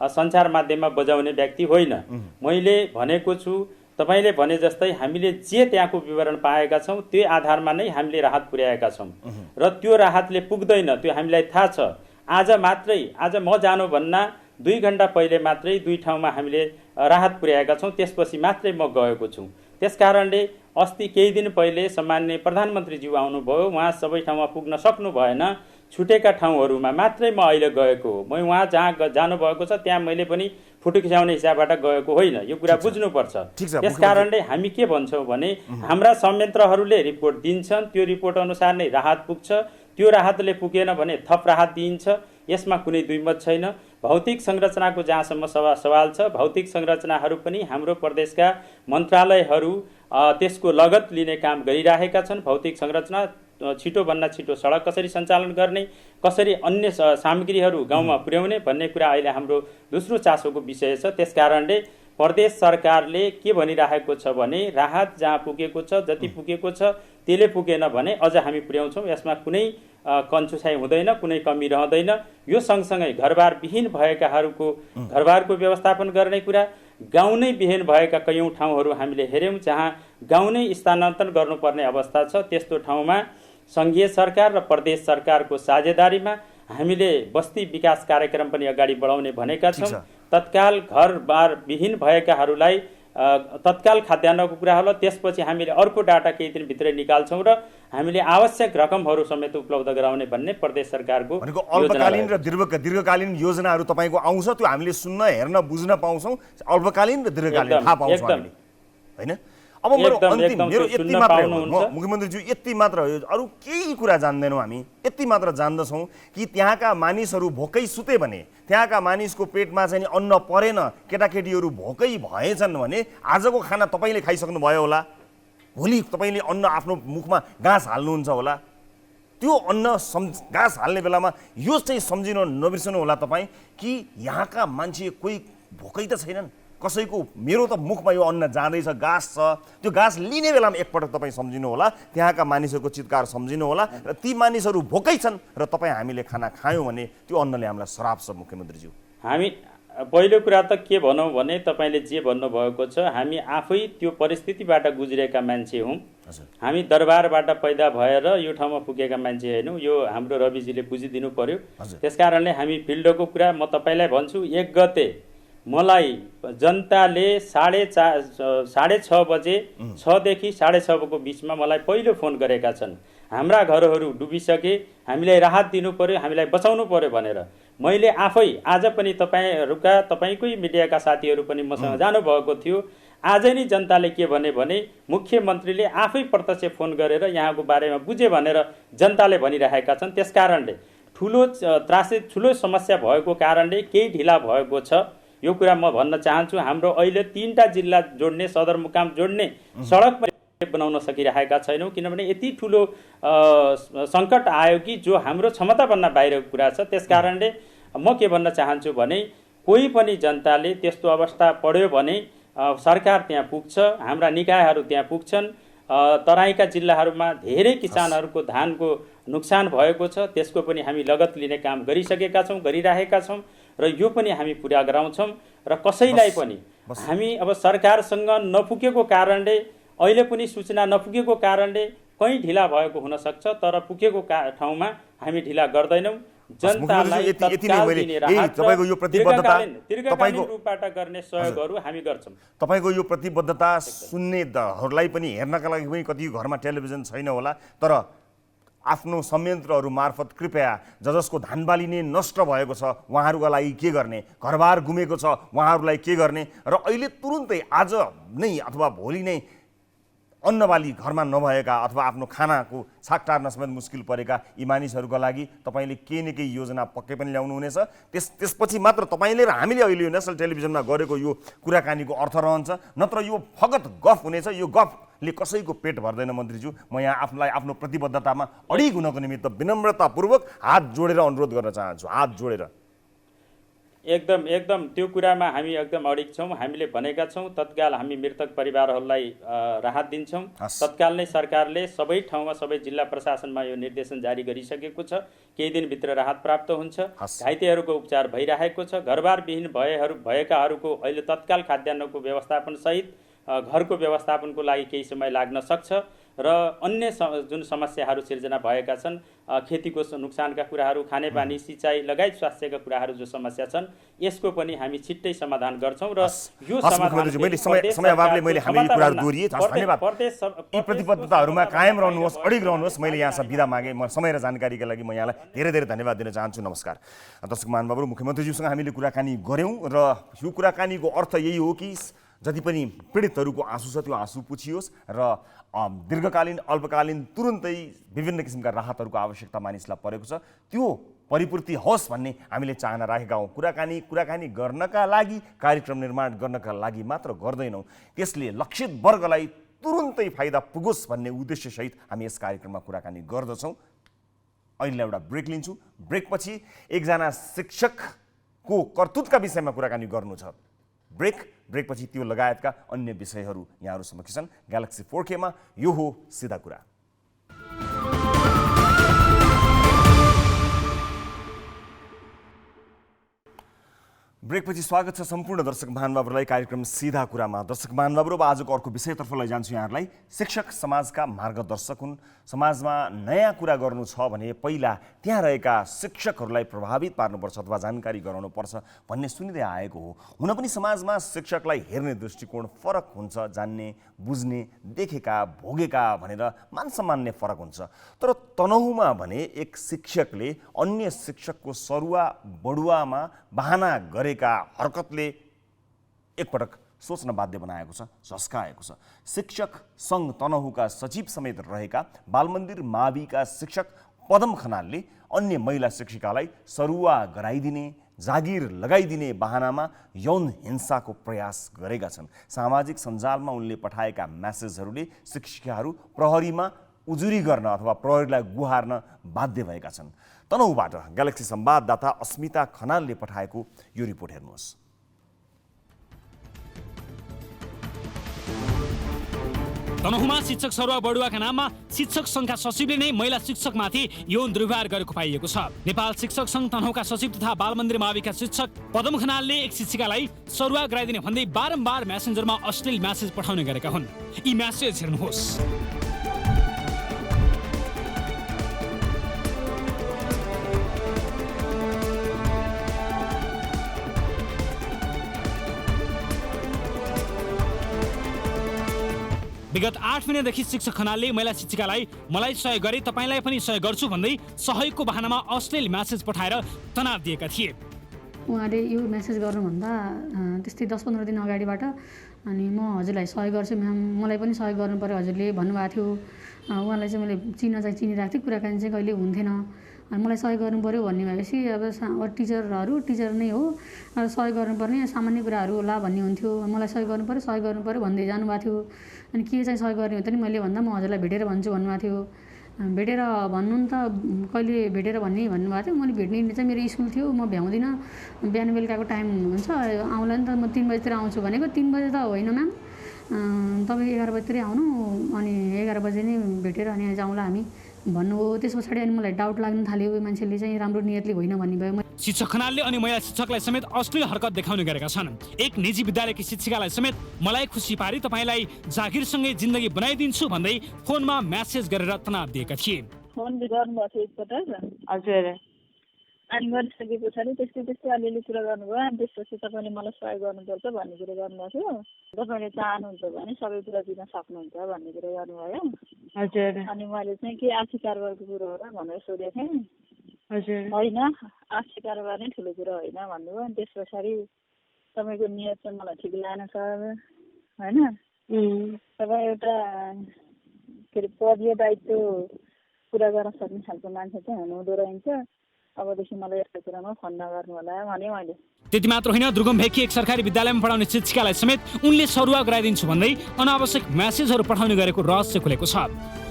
सञ्चार माध्यममा बजाउने व्यक्ति होइन। मैले भनेको छु तपाईँले भने जस्तै हामीले जे त्यहाँको विवरण पाएका छौँ त्यो आधारमा नै हामीले राहत पुर्याएका छौँ र त्यो राहतले पुग्दैन, त्यो हामीलाई थाहा छ। आज म जानु भन्ना 2 घण्टा पहिले मात्रै 2 ठाउँमा हामीले राहत पुर्याएका छौँ, त्यसपछि मात्रै म गएको छु। त्यसकारणले अस्ति केही दिन पहिले सम्माननीय प्रधानमन्त्रीज्यू आउनुभयो, उहाँ सबै ठाउँमा पुग्न सक्नु भएन, छुटेका ठाउँहरूमा मात्रै म अहिले गएको हो। म उहाँ जहाँ जानुभएको छ त्यहाँ मैले पनि फोटो खिचाउने हिसाबबाट गएको होइन, यो कुरा बुझ्नुपर्छ। त्यसकारणले हामी के भन्छौँ भने हाम्रा संयन्त्रहरूले रिपोर्ट दिन्छन्, त्यो रिपोर्ट अनुसार नै राहत पुग्छ, त्यो राहतले पुगेन भने थप राहत दिइन्छ, यसमा कुनै दुईमत छैन। भौतिक संरचनाको जहाँसम्म सवाल छ, भौतिक संरचनाहरू पनि हाम्रो प्रदेशका मन्त्रालयहरू त्यसको लगत लिने काम गरिरहेका छन्। भौतिक संरचना छिटोभन्दा छिटो सडक कसरी सञ्चालन गर्ने, कसरी अन्य सामग्रीहरू गाउँमा पुर्याउने भन्ने कुरा अहिले हाम्रो दोस्रो चासोको विषय छ। त्यसकारणले प्रदेश सरकारले के भनिरहेको छ भने राहत जहाँ पुगेको छ, जति पुगेको छ त्यसले पुगेन भने अझ हामी पुर्याउँछौँ, यसमा कुनै कन्चुसाइ हुँदैन, कुनै कमी रहँदैन। यो सँगसँगै घरबार विहीन भएकाहरूको घरबारको व्यवस्थापन गर्ने कुरा, गाउँ नै विहीन भएका कयौँ ठाउँहरू हामीले हेऱ्यौँ जहाँ गाउँ नै स्थानान्तरण गर्नुपर्ने अवस्था छ। त्यस्तो ठाउँमा सङ्घीय सरकार र प्रदेश सरकारको साझेदारीमा हामीले बस्ती विकास कार्यक्रम पनि अगाडि बढाउने भनेका छौँ। तत्काल घरबार विहीन भएकाहरूलाई तत्काल खाद्यान्नको कुरा होला, त्यसपछि हामीले अर्को डाटा केही दिनभित्रै निकाल्छौँ र हामीले आवश्यक रकमहरू समेत उपलब्ध गराउने भन्ने प्रदेश सरकारको अल्पकालीन र दीर्घकालीन योजनाहरू तपाईँको आउँछ, त्यो हामीले सुन्न, हेर्न, बुझ्न पाउँछौँ। अल्पकालीन र दीर्घकालीन थाहा पाउँछौँ हामीले, होइन? अब मेरो यति मात्रै हो मुख्यमन्त्रीज्यू, यति मात्र हो, अरू केही कुरा जान्दैनौँ हामी। यति मात्र जान्दछौँ कि त्यहाँका मानिसहरू भोकै सुते भने, त्यहाँका मानिसको पेटमा चाहिँ अन्न परेन, केटाकेटीहरू भोकै भएछन् भने आजको खाना तपाईँले खाइसक्नु भयो होला, भोलि तपाईँले अन्न आफ्नो मुखमा घाँस हाल्नुहुन्छ होला। त्यो अन्न घाँस हाल्ने बेलामा यो चाहिँ सम्झिनु नबिर्सनु होला तपाईँ कि यहाँका मान्छे कोही भोकै त छैनन्, कसैको मेरो त मुखमा यो अन्न जाँदैछ, घाँस छ, त्यो घाँस लिने बेलामा एकपटक तपाईँ सम्झिनु होला, त्यहाँका मानिसहरूको चित्कार सम्झिनु होला। र ती मानिसहरू भोकै छन् र हामीले खाना खायौँ भने त्यो अन्नले हामीलाई श्राप छ। मुख्यमन्त्रीज्यू, हामी पहिलो कुरा त के भनौँ भने तपाईँले जे भन्नुभएको छ, हामी आफै त्यो परिस्थितिबाट गुज्रेका मान्छे हौँ। हामी दरबारबाट पैदा भएर यो ठाउँमा पुगेका मान्छे होइनौँ, यो हाम्रो रविजीले बुझिदिनु पर्यो। त्यसकारणले हामी फिल्डको कुरा म तपाईँलाई भन्छु, 1 गते मलाई जनताले 6:30 बजे 6 देखि 6:30 को बिचमा मलाई पहिलो फोन गरेका छन्। हाम्रा घरहरू डुबिसके, हामीलाई राहत दिनु पर्यो, हामीलाई बचाउनु पर्यो भनेर। मैले आफै आज पनि तपाईँकै मिडियाका साथीहरू पनि मसँग जानुभएको थियो। आज नै जनताले के भने मुख्यमन्त्रीले आफै प्रत्यक्ष फोन गरेर यहाँको बारेमा बुझे भनेर जनताले भनिरहेका छन्। त्यसकारणले ठुलो समस्या भएको कारणले केही ढिला भएको छ। यो कुरा म भन्न चाहन्छु, हाम्रो अहिले 3टा जिल्ला जोड्ने, सदरमुकाम जोड्ने सडक बनाउन सकिरहेका छैनौँ, किनभने यति ठुलो सङ्कट आयो कि जो हाम्रो क्षमताभन्दा बाहिरको कुरा छ। त्यसकारणले म के भन्न चाहन्छु भने कोही पनि जनताले त्यस्तो अवस्था पर्यो भने सरकार त्यहाँ पुग्छ, हाम्रा निकायहरू त्यहाँ पुग्छन्। तराईका जिल्लाहरूमा धेरै किसानहरूको धानको नोक्सान भएको छ, त्यसको पनि हामी लगत लिने काम गरिसकेका छौँ, गरिरहेका छौँ र यो पनि हामी पुरा गराउँछौँ। र कसैलाई पनि हामी अब सरकारसँग नपुगेको कारणले, अहिले पनि सूचना नपुगेको कारणले कहीँ ढिला भएको हुनसक्छ, तर पुगेको ठाउँमा हामी ढिला गर्दैनौँ। जनतालाई तत्काल दिने राहत दीर्घकालीन रूपबाट गर्ने सहयोगहरू हामी गर्छौँ। तपाईँको यो प्रतिबद्धता सुन्नेहरूलाई पनि हेर्नका लागि पनि कति घरमा टेलिभिजन छैन होला, तर आफ्नो संयन्त्रहरू मार्फत कृपया जसको धानबाली नै नष्ट भएको छ उहाँहरूका लागि के गर्ने, घरबार गुमेको छ उहाँहरूलाई के गर्ने, र अहिले तुरुन्तै आज नै अथवा भोलि नै अन्नबाली घरमा नभएका अथवा आफ्नो खानाको छाक टार्न समेत मुस्किल परेका यी मानिसहरूका लागि तपाईँले केही न केही योजना पक्कै पनि ल्याउनुहुनेछ। त्यसपछि मात्र तपाईँले र हामीले अहिले यो नेसनल टेलिभिजनमा गरेको यो कुराकानीको अर्थ रहन्छ, नत्र यो फगत गफ हुनेछ। यो गफले कसैको पेट भर्दैन। मन्त्रीज्यू, म यहाँ आफूलाई आफ्नो प्रतिबद्धतामा अडिग हुनको निमित्त विनम्रतापूर्वक हात जोडेर अनुरोध गर्न चाहन्छु, हात जोडेर। एकदम त्यो कुरामा हामी एकदम अडिग छौँ। हामीले भनेका छौँ तत्काल हामी मृतक परिवारहरूलाई राहत दिन्छौँ। तत्काल नै सरकारले सबै ठाउँमा, सबै जिल्ला प्रशासनमा यो निर्देशन जारी गरिसकेको छ। केही दिनभित्र राहत प्राप्त हुन्छ। घाइतेहरूको उपचार भइरहेको छ। घरबार विहीन भएकाहरूको अहिले तत्काल खाद्यान्नको व्यवस्थापन सहित घरको व्यवस्थापनको लागि केही समय लाग्न सक्छ र अन्य जुन समस्याहरू सिर्जना भएका छन्, खेतीको नोक्सानका कुराहरू, खानेपानी, सिँचाइ लगायत स्वास्थ्यका कुराहरू जो समस्या छन्, यसको पनि हामी छिट्टै समाधान गर्छौँ र यो समय अभावले मैले हामी कुराहरू दोहोरिए। धन्यवाद। यी प्रतिबद्धताहरूमा कायम रहनुहोस्, अडिग रहनुहोस्। मैले यहाँसँग बिदा मागे, म समय र जानकारीका लागि म यहाँलाई धेरै धेरै धन्यवाद दिन चाहन्छु। नमस्कार। दर्शक महानुभावहरू, मुख्यमन्त्रीज्यूसँग हामीले कुराकानी गऱ्यौँ र यो कुराकानीको अर्थ यही हो कि जति पनि पीडितहरूको आँसु छ त्यो आँसु पुछियोस् र दीर्घकालीन, अल्पकालीन तुरुन्तै विभिन्न किसिमका राहतहरूको आवश्यकता मानिसलाई परेको छ, त्यो परिपूर्ति होस् भन्ने हामीले चाहना राखेका हौँ। कुराकानी गर्नका लागि, कार्यक्रम निर्माण गर्नका लागि मात्र गर्दैनौँ, त्यसले लक्षित वर्गलाई तुरुन्तै फाइदा पुगोस् भन्ने उद्देश्यसहित हामी यस कार्यक्रममा कुराकानी गर्दछौँ। अहिले एउटा ब्रेक लिन्छु। ब्रेकपछि एकजना शिक्षकको कर्तुत्वका विषयमा कुराकानी गर्नु छ। ब्रेकपछि त्यो लगायतका अन्य विषयहरू यहाँहरू समक्ष छन्। ग्यालेक्सी 4K मा यो हो सिधा कुरा। ब्रेकपछि स्वागत छ सम्पूर्ण दर्शक महानुभावहरूलाई कार्यक्रम सिधा कुरामा। दर्शक महानुभावहरू, अब आजको अर्को विषयतर्फ लैजान्छु यहाँहरूलाई। शिक्षक समाजका मार्गदर्शक हुन्। समाजमा नयाँ कुरा गर्नु छ भने पहिला त्यहाँ रहेका शिक्षकहरूलाई प्रभावित पार्नुपर्छ अथवा जानकारी गराउनुपर्छ भन्ने सुनिँदै आएको हो। हुन पनि समाजमा शिक्षकलाई हेर्ने दृष्टिकोण फरक हुन्छ। जान्ने, बुझ्ने, देखेका, भोगेका भनेर मानसम्मान्य फरक हुन्छ। तर तनहुमा भने एक शिक्षकले अन्य शिक्षकको सरुवा बढुवामा बहाना गरेका हरकतले एकपटक सोच्न बाध्य बनाएको छ, झस्काएको छ। शिक्षक सङ्घ तनहुका सचिव समेत रहेका बालमन्दिर माविका शिक्षक पदम खनालले अन्य महिला शिक्षिकालाई सरुवा गराइदिने, जागिर लगाइदिने बहानामा यौन हिंसाको प्रयास गरेका छन्। सामाजिक सञ्जालमा उनले पठाएका मेसेजहरूले शिक्षिकाहरू प्रहरीमा उजुरी गर्न अथवा प्रहरीलाई गुहार्न बाध्य भएका छन्। तनहुबाट ग्यालेक्सी संवाददाता अस्मिता खनालले पठाएको यो रिपोर्ट हेर्नुहोस्। तनहुमा शिक्षक सरुवा बढुवाका नाममा शिक्षक सङ्घका सचिवले नै महिला शिक्षकमाथि यौन दुर्व्यवहार गरेको पाइएको छ। नेपाल शिक्षक सङ्घ तनहुका सचिव तथा बालमन्दिर माविका शिक्षक पदम खनालले एक शिक्षिकालाई सरुवा गराइदिने भन्दै बारम्बार मेसेन्जरमा अश्लील मेसेज पठाउने गरेका हुन्। यी मेसेज हेर्नुहोस्। विगत 8 महिनादेखि शिक्षक खनालले महिला शिक्षिकालाई मलाई सहयोग गरे, तपाईलाई पनि सहयोग गर्छु भन्दै सहयोगको बहानामा अश्लील मेसेज पठाएर तनाव दिएका थिए। उहाँले यो मेसेज गर्नुभन्दा त्यस्तै 10-15 दिन अगाडिबाट अनि म हजुरलाई सहयोग गर्छु म्याम, मलाई पनि सहयोग गर्नु पर्यो हजुरले भन्नुभएको थियो। उहाँलाई चाहिँ मैले चिनिरहेको थिएँ, कुराकानी चाहिँ कहिले हुन्थेन। मलाई सहयोग गर्नु पर्यो भन्ने भएपछि अब टिचर नै हो, सहयोग गर्नुपर्ने सामान्य कुराहरू होला भन्ने हुन्थ्यो। मलाई सहयोग गर्नु पर्यो भन्दै जानुभएको थियो। अनि के चाहिँ सहयोग गर्ने हो त नि मैले भन्दा म हजुरलाई भेटेर भन्छु भन्नुभएको थियो। भेटेर भन्नु नि त कहिले भेटेर भन्नुभएको थियो। मैले भेट्ने चाहिँ मेरो स्कुल थियो, म भ्याउँदिनँ, बिहान बेलुकाको टाइम हुन्छ, आउँला नि त म 3 बजीतिर आउँछु भनेको। 3 बजे त होइन म्याम, तपाईँ 11 बजीतिरै आउनु, अनि 11 बजे नै भेटेर अनि जाउँला हामी भन्नुभयो। त्यस पछाडि अनि मलाई डाउट लाग्न थाल्यो, मान्छेले चाहिँ राम्रो नियतले होइन भन्ने भयो। शिक्षक खनालले अनि महिला शिक्षकलाई समेत अश्लील हरकत देखाउने गरेका छन्। एक निजी विद्यालयकी शिक्षिकालाई समेत मलाई खुसी पारी तपाईँलाई जागिरसँगै जिन्दगी बनाइदिन्छु भन्दै फोनमा मेसेज गरेर तनाव दिएका थिए। फोन गर्नुभएको थियो एकपल्ट। हजुर। अनि गरिसके पछाडि त्यस्तै अलिअलि कुरा गर्नुभयो। अनि त्यसपछि तपाईँले मलाई सहयोग गर्नुपर्छ भन्ने कुरा गर्नुभएको थियो। तपाईँले चाहनुहुन्छ भने सबै कुरा दिन सक्नुहुन्छ भन्ने कुरा गर्नुभयो। हजुर। अनि मैले चाहिँ के आर्थिक कारोबारको कुरो हो र भनेर सोधेको थिएँ। हजुर। होइन, आर्थिक कारोबार नै ठुलो कुरो होइन भन्नुभयो। अनि त्यस पछाडि तपाईँको नियत चाहिँ मलाई ठिक लागेन सर, होइन तपाईँ एउटा के अरे पदीय दायित्व पुरा गर्न सक्ने खालको मान्छे चाहिँ हुनुहुँदो रहेछ। अबदेखि मलाई यस्तो कुरामा फोन नगर्नु होला भने मैले। त्यति मात्र होइन, दुर्गम भेकी एक सरकारी विद्यालयमा पढाउने शिक्षिकालाई समेत उनले सरुवा गराइदिन्छु भन्दै अनावश्यक मेसेजहरू पठाउने गरेको रहस्य खुलेको छ।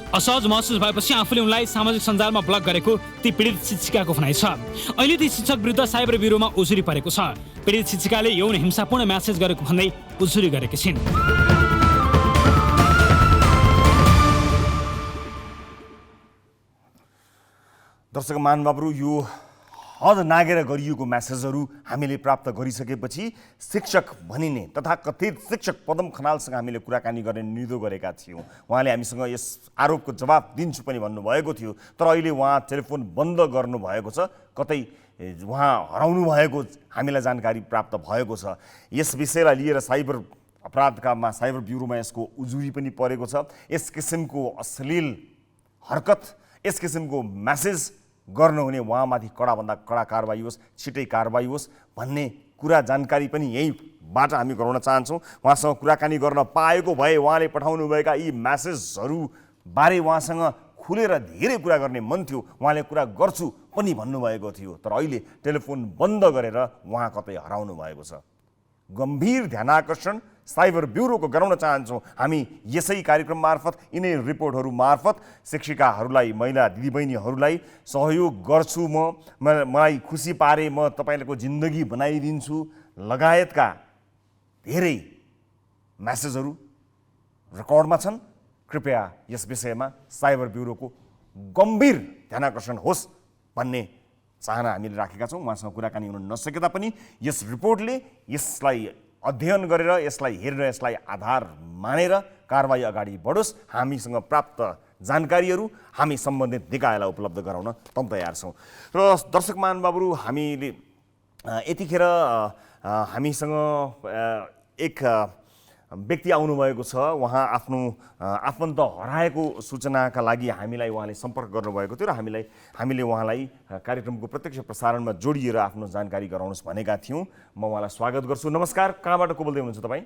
असहज महसुस भएपछि आफूले उनलाई सामाजिक सञ्जालमा ब्लक गरेको ती पीडित शिक्षिकाको भनाइ छ। अहिले ती शिक्षक विरुद्ध साइबर ब्युरोमा उजुरी परेको छ। पीडित शिक्षिकाले यौन हिंसापूर्ण मेसेज गरेको भन्दै उजुरी गरेकी छिन्। दर्शक महानुभावहरू, यो हद नागेर गरिएको म्यासेजहरू हामीले प्राप्त गरिसकेपछि शिक्षक भनिने तथा कथित शिक्षक पदम खनालसँग हामीले कुराकानी गर्ने निर्णय गरेका थियौँ। उहाँले हामीसँग यस आरोपको जवाब दिन्छु पनि भन्नुभएको थियो, तर अहिले उहाँ टेलिफोन बन्द गर्नुभएको छ। कतै उहाँ हराउनु भएको हामीलाई जानकारी प्राप्त भएको छ। यस विषयलाई लिएर साइबर अपराधकामा साइबर ब्युरोमा यसको उजुरी पनि परेको छ। यस किसिमको अश्लील हरकत, यस किसिमको म्यासेज गर्नुहुने उहाँमाथि कडाभन्दा कडा कारबाही होस्, छिटै कारबाही होस् भन्ने कुरा जानकारी पनि यहीँबाट हामी गराउन चाहन्छौँ। उहाँसँग कुराकानी गर्न पाएको भए उहाँले पठाउनुभएका यी म्यासेजहरू बारे उहाँसँग खुलेर धेरै कुरा गर्ने मन थियो, उहाँले कुरा गर्छु पनि भन्नुभएको थियो, तर अहिले टेलिफोन बन्द गरेर उहाँ कतै हराउनु भएको छ। गम्भीर ध्यानाकर्षण साइबर ब्युरोको गराउन चाहन्छौँ हामी यसै कार्यक्रम मार्फत, यिनै रिपोर्टहरू मार्फत शिक्षिकाहरूलाई, महिला दिदीबहिनीहरूलाई सहयोग गर्छु, मलाई खुसी पारे म तपाईँहरूको जिन्दगी बनाइदिन्छु लगायतका धेरै म्यासेजहरू रेकर्डमा छन्। कृपया यस विषयमा साइबर ब्युरोको गम्भीर ध्यानाकर्षण होस् भन्ने चाहना हामीले राखेका छौँ। उहाँसँग कुराकानी हुन नसके तापनि यस रिपोर्टले यसलाई अध्ययन गरेर, यसलाई हेरेर, यसलाई आधार मानेर कारबाही अगाडि बढोस्। हामीसँग प्राप्त जानकारीहरू हामी सम्बन्धित निकायलाई उपलब्ध गराउन तम तयार छौँ। र दर्शक महानुभावहरू, हामीले यतिखेर हामीसँग एक व्यक्ति आउनुभएको छ। उहाँ आफ्नो आफन्त हराएको सूचनाका लागि हामीलाई उहाँले सम्पर्क गर्नुभएको थियो र हामीले उहाँलाई कार्यक्रमको प्रत्यक्ष प्रसारणमा जोडिएर आफ्नो जानकारी गराउनुहोस् भनेका थियौँ। म उहाँलाई स्वागत गर्छु। नमस्कार, कहाँबाट को बोल्दै हुनुहुन्छ तपाईँ?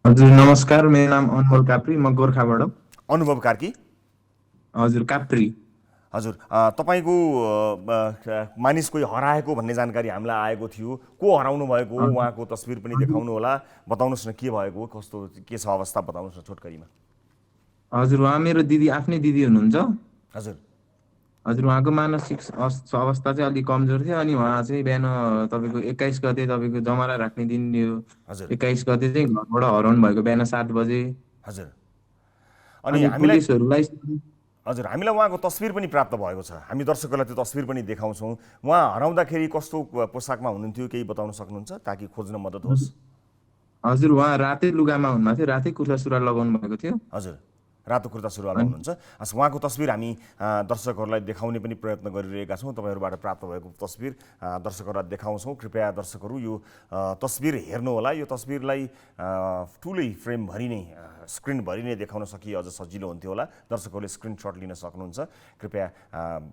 हजुर नमस्कार, मेरो नाम अनुभव काप्री, म गोर्खाबाट। अनुभव कार्की? हजुर काप्री। हजुर, तपाईँको मानिस कोही हराएको भन्ने जानकारी हामीलाई आएको थियो। को हराउनु भएको, उहाँको तस्बिर पनि देखाउनु होला, बताउनुहोस् न के भएको, कस्तो के छ अवस्था बताउनुहोस् न छोटकरीमा। हजुर, उहाँ मेरो दिदी, आफ्नै दिदी हुनुहुन्छ। हजुर हजुर, उहाँको मानसिक अवस्था चाहिँ अलिक कमजोर थियो अनि उहाँ चाहिँ बिहान तपाईँको 21 गते तपाईँको जमरा राख्ने दिन यो 21 गते चाहिँ घरबाट हराउनु भएको बिहान 7 बजे। हजुर, अनि पुलिसहरूलाई हजुर हामीलाई उहाँको तस्बिर पनि प्राप्त भएको छ। हामी दर्शकहरूलाई त्यो तस्बिर पनि देखाउँछौँ। उहाँ हराउँदाखेरि कस्तो पोसाकमा हुनुहुन्थ्यो केही बताउन सक्नुहुन्छ ताकि खोज्न मद्दत होस्? हजुर, उहाँ रातै लुगामा हुनुहुन्थ्यो, रातै कुर्ता सुरुवाल लगाउनु भएको थियो। हजुर, रातो कुर्ता सुरुवाल हुनुहुन्छ। उहाँको तस्बिर हामी दर्शकहरूलाई देखाउने पनि प्रयत्न गरिरहेका छौँ। तपाईँहरूबाट प्राप्त भएको तस्बिर दर्शकहरूलाई देखाउँछौँ। कृपया दर्शकहरू यो तस्बिर हेर्नुहोला। यो तस्बिरलाई ठुलै फ्रेमभरि नै, स्क्रिनभरि नै देखाउन सकिए अझ सजिलो हुन्थ्यो होला। दर्शकहरूले स्क्रिनसट लिन सक्नुहुन्छ। कृपया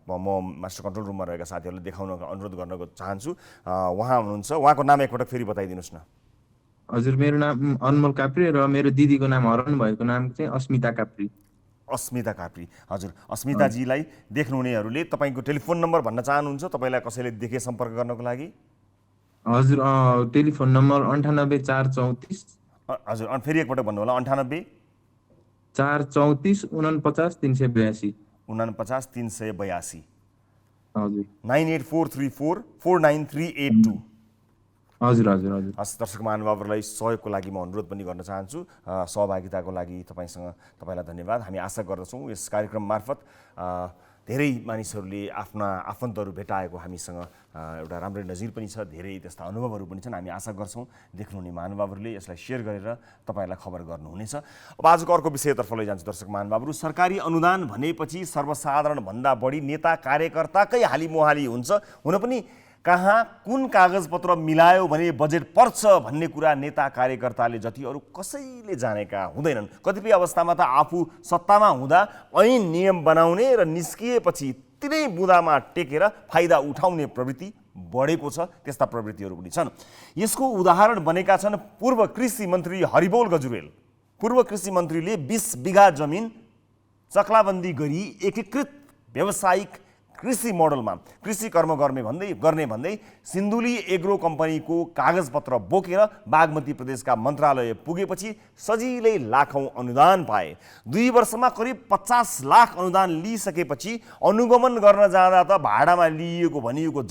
म मास्टर कन्ट्रोल रुममा रहेका साथीहरूले देखाउन अनुरोध गर्न चाहन्छु। उहाँ हुनुहुन्छ, उहाँको नाम एकपटक फेरि बताइदिनुहोस् न। हजुर, मेरो नाम अनमोल काप्री र मेरो दिदीको नाम हराउनु भएको नाम चाहिँ अस्मिता काप्री। अस्मिता काप्री। हजुर, अस्मिताजीलाई देख्नुहुनेहरूले तपाईँको टेलिफोन नम्बर भन्न चाहनुहुन्छ? तपाईँलाई कसैले देखे सम्पर्क गर्नको लागि? हजुर, टेलिफोन नम्बर 98 434। हजुर, फेरि एकपटक भन्नु होला। 98 434 49 382। 49 382। हजुर, 98434 49382। हजुर हजुर हजुर। दर्शक महानुभावहरूलाई सहयोगको लागि म अनुरोध पनि गर्न चाहन्छु। सहभागिताको लागि तपाईँलाई धन्यवाद। हामी आशा गर्दछौँ यस कार्यक्रम मार्फत धेरै मानिसहरूले आफ्ना आफन्तहरू भेटाएको हामीसँग एउटा राम्रै नजिर पनि छ, धेरै त्यस्ता अनुभवहरू पनि छन्। हामी आशा गर्छौँ देख्नुहुने महानुभावहरूले यसलाई सेयर गरेर तपाईँलाई खबर गर्नुहुनेछ। अब आजको अर्को विषयतर्फ लैजान्छु दर्शक महानुभावहरू। सरकारी अनुदान भनेपछि सर्वसाधारणभन्दा बढी नेता कार्यकर्ताकै हालिमुहाली हुन्छ। हुन पनि कहाँ कुन कागजपत्र मिलायो भने बजेट पर्छ भन्ने कुरा नेता कार्यकर्ताले जति अरू कसैले जानेका हुँदैनन्। कतिपय अवस्थामा त आफू सत्तामा हुँदा ऐन नियम बनाउने र निस्किएपछि तिनै बुँदामा टेकेर फाइदा उठाउने प्रवृत्ति बढेको छ। त्यस्ता प्रवृत्तिहरू पनि छन्। यसको उदाहरण बनेका छन् पूर्व कृषि मन्त्री हरिबोल गजुरेल। पूर्व कृषि मन्त्रीले 20 बिघा जमिन चक्लाबन्दी गरी एकीकृत व्यावसायिक कृषि मोडलमा कृषि कर्म गर्ने भन्दै सिन्धुली एग्रो कम्पनीको कागजपत्र बोकेर बागमती प्रदेशका मन्त्रालय पुगेपछि सजिलै लाखौँ अनुदान पाए। 2 वर्षमा करिब 50 लाख अनुदान लिइसकेपछि अनुगमन गर्न जाँदा त भाडामा लिइएको भनिएको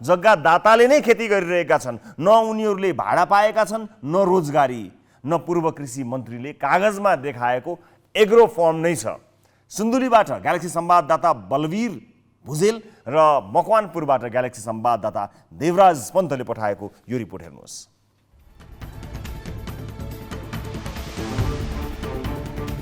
जग्गा दाताले नै खेती गरिरहेका छन्। न उनीहरूले भाडा पाएका छन्, न रोजगारी, न पूर्व कृषि मन्त्रीले कागजमा देखाएको एग्रो फर्म नै छ। सिन्धुलीबाट ग्यालेक्सी संवाददाता बलवीर भुजेल र मकवानपुरबाट ग्यालेक्सी संवाददाता देवराज पन्तले पठाएको यो रिपोर्ट हेर्नुहोस्।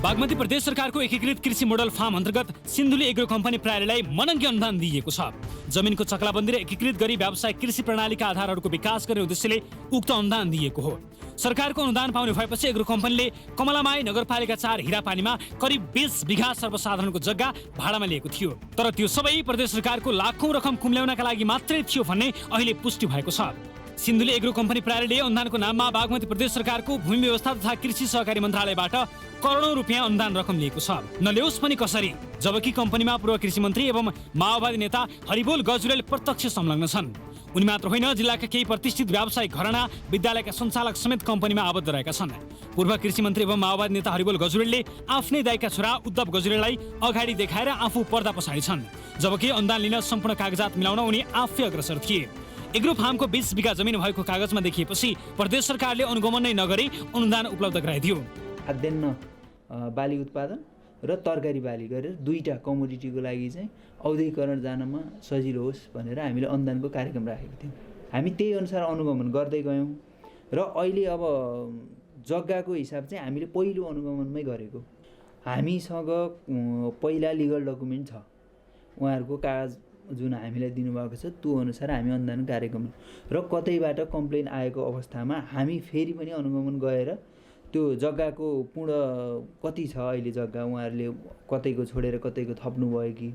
बागमती प्रदेश सरकारको एकीकृत कृषि मोडल फार्म अन्तर्गत सिन्धुली एग्रो कम्पनी प्रणालीलाई मनङ्गी अनुदान दिइएको छ। जमिनको चक्लाबन्दी र एकीकृत गरी व्यावसायिक कृषि प्रणालीका आधारहरूको विकास गर्ने उद्देश्यले उक्त अनुदान दिएको हो। सरकारको अनुदान पाउने भएपछि एग्रो कम्पनीले कमलामाई नगरपालिका 4 हिरापानीमा करिब 20 बिघा सर्वसाधारणको जग्गा भाडामा लिएको थियो। तर त्यो सबै प्रदेश सरकारको लाखौं रकम कुम्ल्याउनका लागि मात्रै थियो भन्ने अहिले पुष्टि भएको छ। सिन्धुली एग्रो कम्पनी प्रणालीले अनुदानको नाममा बागमती प्रदेश सरकारको भूमि व्यवस्था तथा कृषि सहकारी मन्त्रालयबाट करोडौं रुपियाँ अनुदान रकम लिएको छ। नल्याओस् पनि कसरी, जबकि कम्पनीमा पूर्व कृषि मन्त्री एवं माओवादी नेता हरिबोल गजुरेल प्रत्यक्ष संलग्न छन्। उनी मात्र होइन, जिल्लाका केही प्रतिष्ठित व्यावसायिक घराना, विद्यालयका सञ्चालक समेत कम्पनीमा आबद्ध रहेका छन्। पूर्व कृषि मन्त्री एवं माओवादी नेता हरिबोल गजुरेलले आफ्नै दाइका छोरा उद्धव गजुरेललाई अगाडि देखाएर आफू पर्दा पछाडि छन्, जबकि अनुदान लिन सम्पूर्ण कागजात मिलाउन उनी आफै अग्रसर थिए। एग्रो फार्मको 20 बिघा जमिन भएको कागजमा देखिएपछि प्रदेश सरकारले अनुगमन नै नगरी अनुदान उपलब्ध गराइदियो। खाद्यान्न बाली उत्पादन र तरकारी बाली गरेर दुईटा कमोडिटीको लागि चाहिँ औद्योगिकरण जानमा सजिलो होस् भनेर हामीले अनुदानको कार्यक्रम राखेको थियौँ। हामी त्यही अनुसार अनुगमन गर्दै गयौँ र अहिले अब जग्गाको हिसाब चाहिँ हामीले पहिलो अनुगमनमै गरेको। हामीसँग पहिला लिगल डकुमेन्ट छ, उहाँहरूको कागज जुन हामीलाई दिनुभएको छ त्यो अनुसार हामी अनुदान कार्यक्रम र कतैबाट कम्प्लेन आएको अवस्थामा हामी फेरि पनि अनुगमन गएर त्यो जग्गाको पूर्ण कति छ अहिले जग्गा उहाँहरूले कतैको छोडेर कतैको थप्नु भयो कि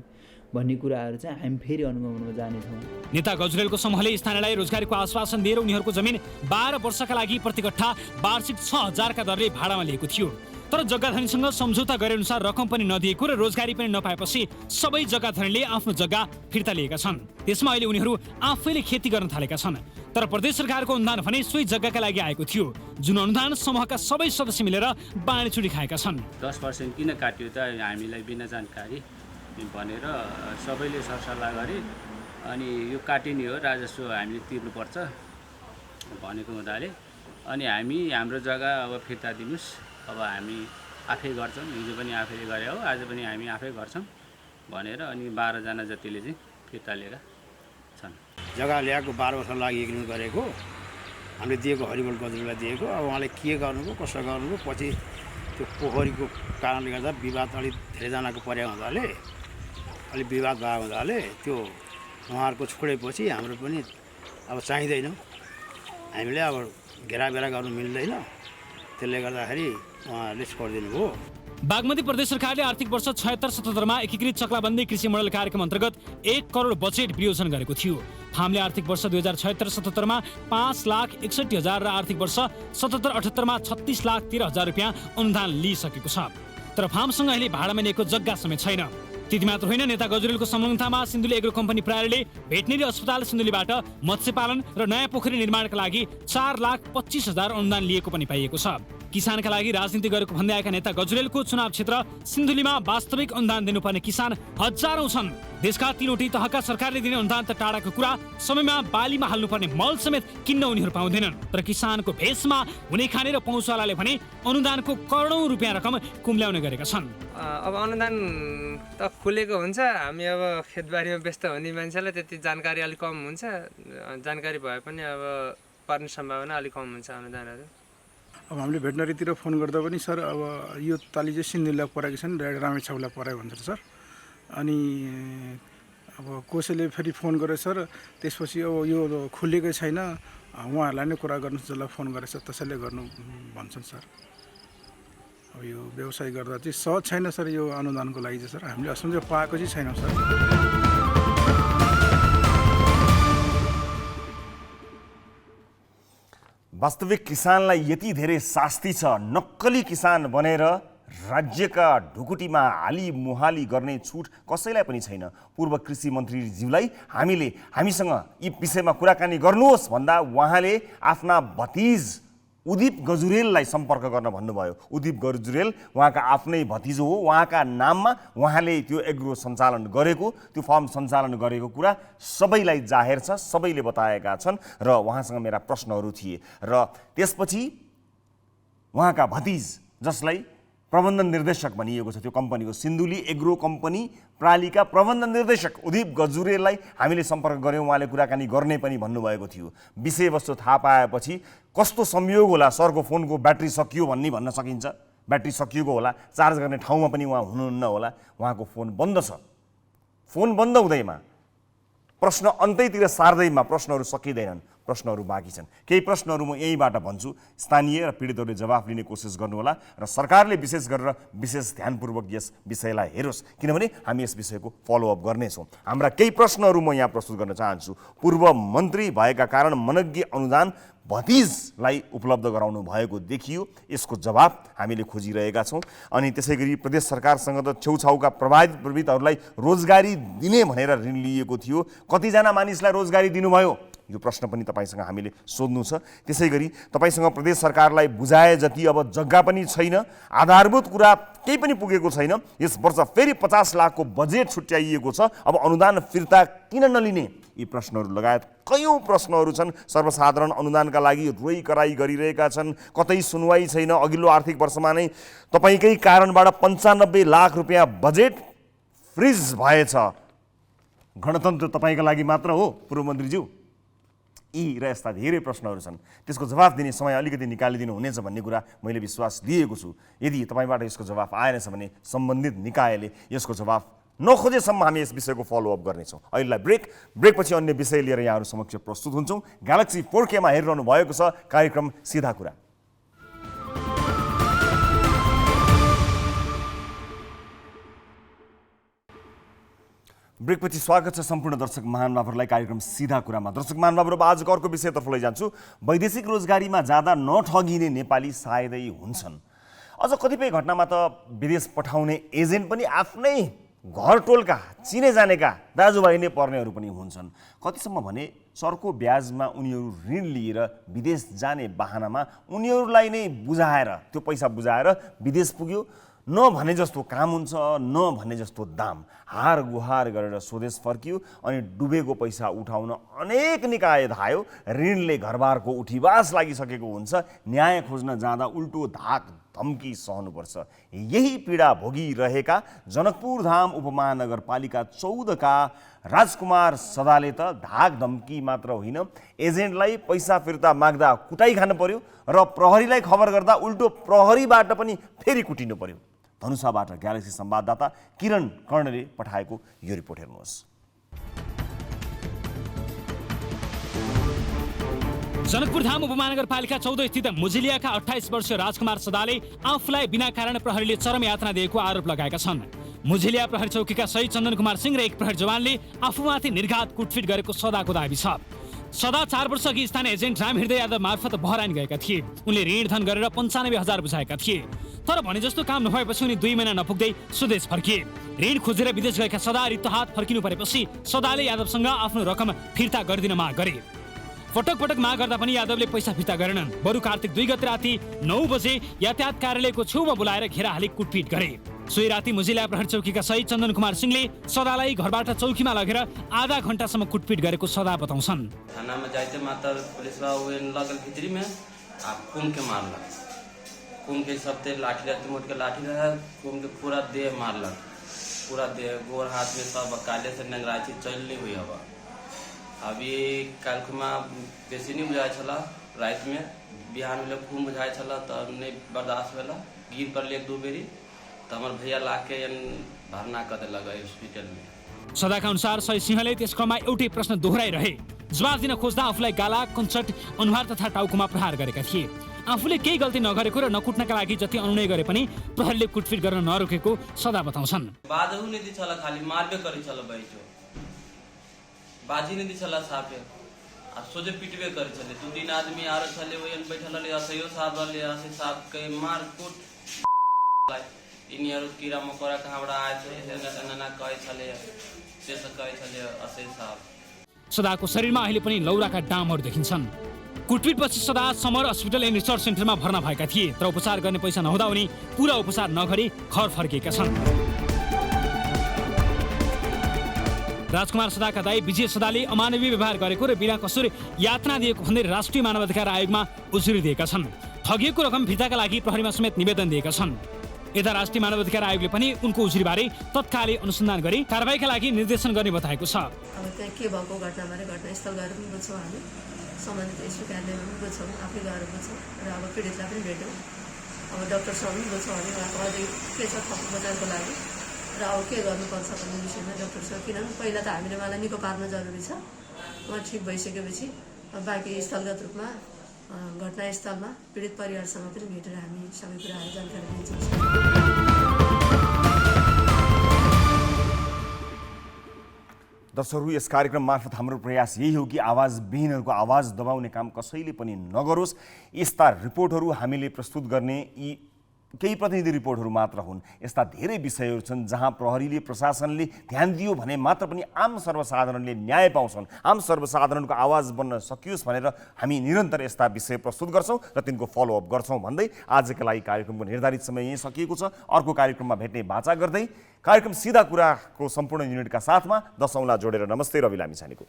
भन्ने कुराहरू चाहिँ हामी फेरि अनुगमनमा जानेछौँ। नेता गजुरेलको समूहले स्थानीयलाई रोजगारीको आश्वासन दिएर उनीहरूको जमिन 12 वर्षका लागि प्रति कट्ठा वार्षिक 6,000 का दरले भाडामा लिएको थियो। तर जग्गाधनीसँग सम्झौता गरे अनुसार रकम पनि नदिएको र रोजगारी पनि नपाएपछि सबै जग्गाधनीले आफ्नो जग्गा फिर्ता लिएका छन्। त्यसमा अहिले उनीहरू आफैले खेती गर्न थालेका छन्। तर प्रदेश सरकारको अनुदान भने सोही जग्गाका लागि आएको थियो, जुन अनुदान समूहका सबै सदस्य मिलेर बाँडीचुँडी खाएका छन्। 10% किन काट्यो त हामीलाई बिना जानकारी भनेर सबैले सरसल्लाह गरे अनि यो काटिने हो, राजस्व हामीले तिर्नुपर्छ भनेको हुँदाले अनि हामी हाम्रो जग्गा अब फिर्ता दिनुस्, अब हामी आफै गर्छौँ, हिजो पनि आफैले गरे हो, आज पनि हामी आफै गर्छौँ भनेर अनि 12 जना जतिले चाहिँ फिर्ता लिएर छन्। जग्गा ल्याएको 12 वर्ष लागि गरेको हामीले दिएको हरिबोल गजुरेललाई दिएको। अब उहाँले के गर्नुभयो कसो गर्नुभयो पछि त्यो पोखरीको कारणले गर्दा विवाद अलिक धेरैजनाको परे हुँदाले अलिक विवाद भएको हुँदाले त्यो उहाँहरूको छोडेपछि हाम्रो पनि अब चाहिँदैन, हामीले अब घेराबेरा गर्नु मिल्दैन, त्यसले गर्दाखेरि उहाँहरूले छोडिदिनु भयो। बागमती प्रदेश सरकारले आर्थिक वर्ष 76-77 मा एकीकृत चक्लाबन्दी कृषि मोडल कार्यक्रम अन्तर्गत 1 करोड बजेट विनियोजन गरेको थियो। फार्मले आर्थिक वर्ष 2076-77 मा 5,61,000 र आर्थिक वर्ष 77-78 मा 36,13,000 रुपियाँ अनुदान लिइसकेको छ। तर फार्मसँग अहिले भाडामा लिएको जग्गा समेत छैन। त्यति मात्र होइन, नेता गजुरेलको संलग्नतामा सिन्धुली एग्रो कम्पनी प्रणालीले भेटनेरी अस्पताल सिन्धुलीबाट मत्स्य पालन र नयाँ पोखरी निर्माणका लागि 4,25,000 अनुदान लिएको पनि पाइएको छ। किसानका लागि राजनीति गरेको भन्दै आएका नेता गजुरेलको चुनाव क्षेत्र सिन्धुलीमा वास्तविक अनुदान दिनुपर्ने किसान हजारौं छन्। देशका 3वटै तहका सरकारले दिने अनुदान त टाढाको कुरा, समयमा बालीमा हाल्नुपर्ने मल समेत किन्न उनीहरू पाउँदैनन्। तर किसानको भेषमा हुने खाने र पहुँचवालाले भने अनुदानको करोडौं रुपियाँ रकम कुम्ल्याउने गरेका छन्। अब अनुदान त खुलेको हुन्छ, हामी अब खेतबारीमा व्यस्त हुने मान्छेलाई त्यति जानकारी अलिक कम हुन्छ, जानकारी भए पनि अब पर्ने सम्भावना अलिक कम हुन्छ अनुदानहरू। अब हामीले भेटनरीतिर फोन गर्दा पनि सर अब यो ताली चाहिँ सिन्धुलीलाई परेको छ नि, रामेछाउलाई पऱ्यो भन्छ सर। अनि अब कसैले फेरि फोन गरे सर, त्यसपछि अब यो खुलेकै छैन, उहाँहरूलाई नै कुरा गर्नु जसलाई फोन गरेछ त्यसैले गर्नु भन्छन् सर। अब यो व्यवसाय गर्दा चाहिँ सहज छैन सर यो अनुदानको लागि चाहिँ सर, हामीले असम्झ पाएको चाहिँ छैनौँ सर। वास्तविक किसानलाई यति धेरै शास्ति छ, नक्कली किसान बनेर राज्यका ढुकुटीमा हाली मुहाली गर्ने छुट कसैलाई पनि छैन। पूर्व कृषि मन्त्रीज्यूलाई हामीसँग यी विषयमा कुराकानी गर्नुहोस् भन्दा उहाँले आफ्ना भतिज उदिप गजुरेललाई सम्पर्क गर्न भन्नुभयो। उदिप गजुरेल उहाँका आफ्नै भतिजो हो, उहाँका नाममा उहाँले त्यो एग्रो सञ्चालन गरेको, त्यो फार्म सञ्चालन गरेको कुरा सबैलाई जाहेर छ, सबैले बताएका छन् र उहाँसँग मेरा प्रश्नहरू थिए। र त्यसपछि उहाँका भतिज जसलाई प्रबन्धन निर्देशक भनिएको छ त्यो कम्पनीको सिन्धुली एग्रो कम्पनी प्रालीका प्रबन्धन निर्देशक उदीप गजुरेललाई हामीले सम्पर्क गऱ्यौँ। उहाँले कुराकानी गर्ने पनि भन्नुभएको थियो। विषयवस्तु थाहा पाएपछि कस्तो संयोग होला सरको फोनको ब्याट्री सकियो भन्न सकिन्छ। ब्याट्री सकिएको होला, चार्ज गर्ने ठाउँमा पनि उहाँ हुनुहुन्न होला, उहाँको फोन बन्द छ। फोन बन्द हुँदैमा प्रश्न अन्तैतिर सार्दैमा प्रश्नहरू सकिँदैनन्, प्रश्नहरू बाँकी छन्। केही प्रश्नहरू म यहीँबाट भन्छु, स्थानीय र पीडितहरूले जवाफ लिने कोसिस गर्नुहोला र सरकारले विशेष गरेर विशेष ध्यानपूर्वक यस विषयलाई हेरोस्, किनभने हामी यस विषयको फलोअप गर्नेछौँ। हाम्रा केही प्रश्नहरू म यहाँ प्रस्तुत गर्न चाहन्छु। पूर्व मन्त्री भएका कारण मनज्ञ अनुदान भतिजलाई उपलब्ध गराउनु भएको देखियो, यसको जवाब हामीले खोजिरहेका छौँ। अनि त्यसै गरी प्रदेश सरकारसँग त छेउछाउका प्रभावितहरूलाई रोजगारी दिने भनेर ऋण लिएको थियो, कतिजना मानिसलाई रोजगारी दिनुभयो, यो प्रश्न पनि तपाईसँग हामीले सोध्नु छ। त्यसै गरी तपाईसँग प्रदेश सरकारलाई बुझाए जति अब जग्गा पनि छैन, आधारभूत कुरा केही पनि पुगेको छैन, यस वर्ष फेरि 50 लाखको बजेट छुट्याइएको छ, अब अनुदान फिर्ता किन नलिने, यी प्रश्नहरू लगायत कयौँ प्रश्नहरू छन्। सर्वसाधारण अनुदानका लागि रोइ कराई गरिरहेका छन्, कतै सुनवाई छैन। अघिल्लो आर्थिक वर्षमा नै तपाईँकै कारणबाट 95 लाख रुपियाँ बजेट फ्रिज भएछ। गणतन्त्र तपाईँका लागि मात्र हो पूर्व मन्त्रीज्यू? यी र यस्ता धेरै प्रश्नहरू छन्, त्यसको जवाफ दिने समय अलिकति निकालिदिनु हुनेछ भन्ने कुरा मैले विश्वास लिएको छु। यदि तपाईँबाट यसको जवाफ आएनछ भने सम्बन्धित निकायले यसको जवाफ नखोजेसम्म हामी यस विषयको फलोअप गर्नेछौँ। अहिलेलाई ब्रेकपछि अन्य विषय लिएर यहाँहरू समक्ष प्रस्तुत हुन्छौँ। ग्यालेक्सी 4K मा हेरिरहनु भएको छ कार्यक्रम सिधा कुरा। ब्रेकपछि स्वागत छ सम्पूर्ण दर्शक महानुभावहरूलाई कार्यक्रम सिधा कुरामा। दर्शक महानुभावहरू, आजको अर्को विषयतर्फ लैजान्छु। वैदेशिक रोजगारीमा जाँदा नठगिने नेपाली सायदै हुन्छन्। अझ कतिपय घटनामा त विदेश पठाउने एजेन्ट पनि आफ्नै घर टोलका चिने जानेका दाजुभाइ नै पर्नेहरू पनि हुन्छन्। कतिसम्म भने सरको ब्याजमा उनीहरू ऋण लिएर विदेश जाने बहानामा उनीहरूलाई नै बुझाएर त्यो पैसा बुझाएर विदेश पुग्यो। नभने जस्तो काम हुन्छ, नभने जस्तो दाम, हार गुहार गरेर स्वदेश फर्कियो अनि डुबेको पैसा उठाउन अनेक निकाय धायो। ऋणले घरबारको उठीवास लागिसकेको हुन्छ, न्याय खोज्न जाँदा उल्टो धाक धम्की सहनुपर्छ। यही पीडा भोगिरहेका जनकपुर धाम उपमहानगरपालिका 14 का राजकुमार सदाले त धाक धम्की मात्र होइन, एजेन्टलाई पैसा फिर्ता माग्दा कुटाइ खानु पर्यो र प्रहरीलाई खबर गर्दा उल्टो प्रहरीबाट पनि फेरि कुटिनु पर्यो। धनुषाबाट ग्यालेक्सी संवाददाता किरण कर्णले पठाएको यो रिपोर्ट हेर्नुहोस्। जनकपुर धाम उपमहानगरपालिका 14 स्थित मुजिलियाका 28 वर्षीय राजकुमार सदाले आफूलाई बिना कारण प्रहरीले चरम यातना दिएको आरोप लगाएका छन्। मुजिलिया प्रहरी चौकीका शहीद चन्दन कुमार सिंह र एक प्रहरी जवानले आफूमाथि निर्घात कुटपिट गरेको सदाको दाबी छ। सदा 4 वर्ष अघि स्थानीय एजेन्ट राम हृदय यादव मार्फत बहराइन गएका थिए। उनले ऋण धन गरेर 95,000 बुझाएका थिए, तर भने जस्तो काम नभएपछि उनी 2 महिना नपुग्दै स्वदेश फर्किए। ऋण खोजेर विदेश गएका सदा रित्तो हात फर्किनु परेपछि सदाले यादवसँग आफ्नो रकम फिर्ता गरिदिन माग गरे। पटक पटक माग गर्दा पनि यादवले पैसा फिर्ता गरेनन्। बरु कार्तिक 2 गते राति 9 बजे यातायात कार्यालयको छेउमा बोलाएर घेरा हाली कुटपिट गरे। सोही राति मुजिलिया प्रहरी चौकीका शहीद चन्दन कुमार सिंहले सदालाई घरबाट चौकीमा लगेर आधा घण्टासम्म कुटपिट गरेको सदा बताउँछन्। थानामा जाइते मात्र पुलिसवा उन लगल भित्री में आ कुम के मारलक, कुम के सबते लाठी रहती मोट के लाठी रहा, कुम के पूरा देह मारलक, पूरा देह गोर हाथ में सब काले से नंगराची चलनी हुई। अब अभी कालखुमा बेसी नहीं बुझाए छला, रात में बिहान में खूब बुझाए छला तो नहीं बर्दाश्त भेला, गिर पर ले 2 बेरी तो हमारे भैया लाके भर्ना कर लगा हॉस्पिटल में। सदाका अनुसार शहीद सिंहले त्यस क्रममा एउटै प्रश्न दोहोऱ्याइरहे। जवाफ दिन खोज्दा आफूलाई गाला, कुञ्चट, अनुहार तथा टाउकोमा प्रहार गरेका थिए। आफूले केही गल्ती नगरेको र नकुट्नका लागि जति अनुनय गरे पनि प्रहरीले कुटपिट गर्न नरोकेको सदा बताउँछन्। बाजू नहीं दी छला, खाली मारबे करी छला, बैठो बाजी नहीं दी छला, साफे आ सोजे पिटबे करी छले। 2-3 आदमी आरो छले ओयन बैठल ले, असयो साहब ले, असे साहब के मार कुट इनीहरु कीड़ा मकोड़ा कहाँबाट आए छे ना कहे छले, त्यस कहे छले असै साहब। सदाको शरीरमा अहिले पनि लौराका डामहरू देखिन्छन्। कुटपिटपछि सदा समर हस्पिटल एन्ड रिसर्च सेन्टरमा भर्ना भएका थिए, तर उपचार गर्ने पैसा नहुँदा उनी पूरा उपचार नगरी घर फर्किएका छन्। राजकुमार सदाका दाइ विजय सदाले अमानवीय व्यवहार गरेको र बिना कसुर यातना दिएको भन्दै राष्ट्रिय मानवाधिकार आयोगमा उजुरी दिएका छन्। ठगिएको रकम फिर्ताका लागि प्रहरीमा समेत निवेदन दिएका छन्। यता राष्ट्रिय मानवाधिकार आयोगले पनि उनको उजुरीबारे तत्कालै अनुसन्धान गरी कारबाहीका लागि निर्देशन गर्ने बताएको छ। अब त्यहाँ के भएको घटनाबारे घटनास्थल गएर पनि बुझ्छौँ हामी, सम्बन्धित एसपी कार्यालयमा पनि बुझ्छौँ, आफै गएर बुझ्छौँ र अब पीडितलाई पनि भेट्यौँ। अब डक्टरसँग पनि बुझ्छौँ हामी उहाँको अझै के छ थप उपचारको लागि र अब के गर्नुपर्छ भन्ने विषयमा डक्टरसँग, किनभने पहिला त हामीले उहाँलाई निको पार्न जरुरी छ। उहाँ ठिक भइसकेपछि बाँकी स्थलगत रूपमा घटनास्थलमा पीडित परिवारसँग पनि भेटेर हामी सबै कुराहरू जानकारी दिन्छौँ। दर्शकहरू, यस कार्यक्रम मार्फत हाम्रो प्रयास यही हो कि आवाजविहीनहरूको आवाज दबाउने काम कसैले पनि नगरोस्। यस्ता रिपोर्टहरू हामीले प्रस्तुत गर्ने यी केही प्रतिनिधि रिपोर्टहरू मात्र हुन्। यस्ता धेरै विषयहरू छन् जहाँ प्रहरीले प्रशासनले ध्यान दियो भने मात्र पनि आम सर्वसाधारणले न्याय पाउँछन्, आम सर्वसाधारणको आवाज बन्न सकियोस् भनेर हामी निरन्तर यस्ता विषय प्रस्तुत गर्छौँ र तिनको फलोअप गर्छौँ भन्दै आजका लागि कार्यक्रमको निर्धारित समय यहीँ सकिएको छ। अर्को कार्यक्रममा भेट्ने बाचा गर्दै कार्यक्रम सिधा कुराको सम्पूर्ण युनिटका साथमा 10 औँला जोडेर नमस्ते, रवि लामिछानेको।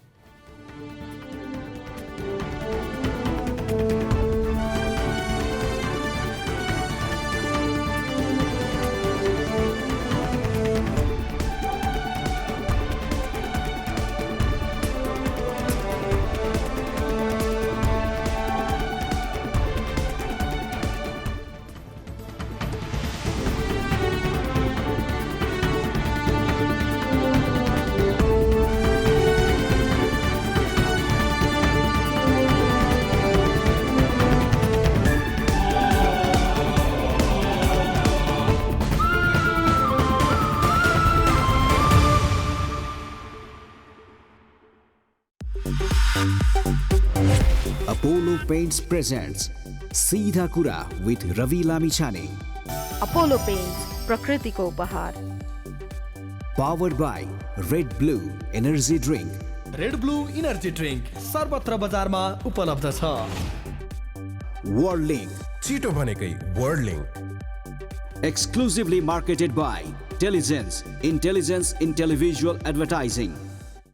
Apollo Paints presents सीधा कुरा with Ravi Lamichhane. Apollo Paints, प्रकृतिको उपहार. Powered by Red Blue Energy Drink. Red blue energy drink सर्वत्र बजारमा उपलब्ध छ। Worldlink, छिटो भनेकै वर्ल्डलिङ्क. exclusively marketed by Telligence, Intelligence in Televisual Advertising.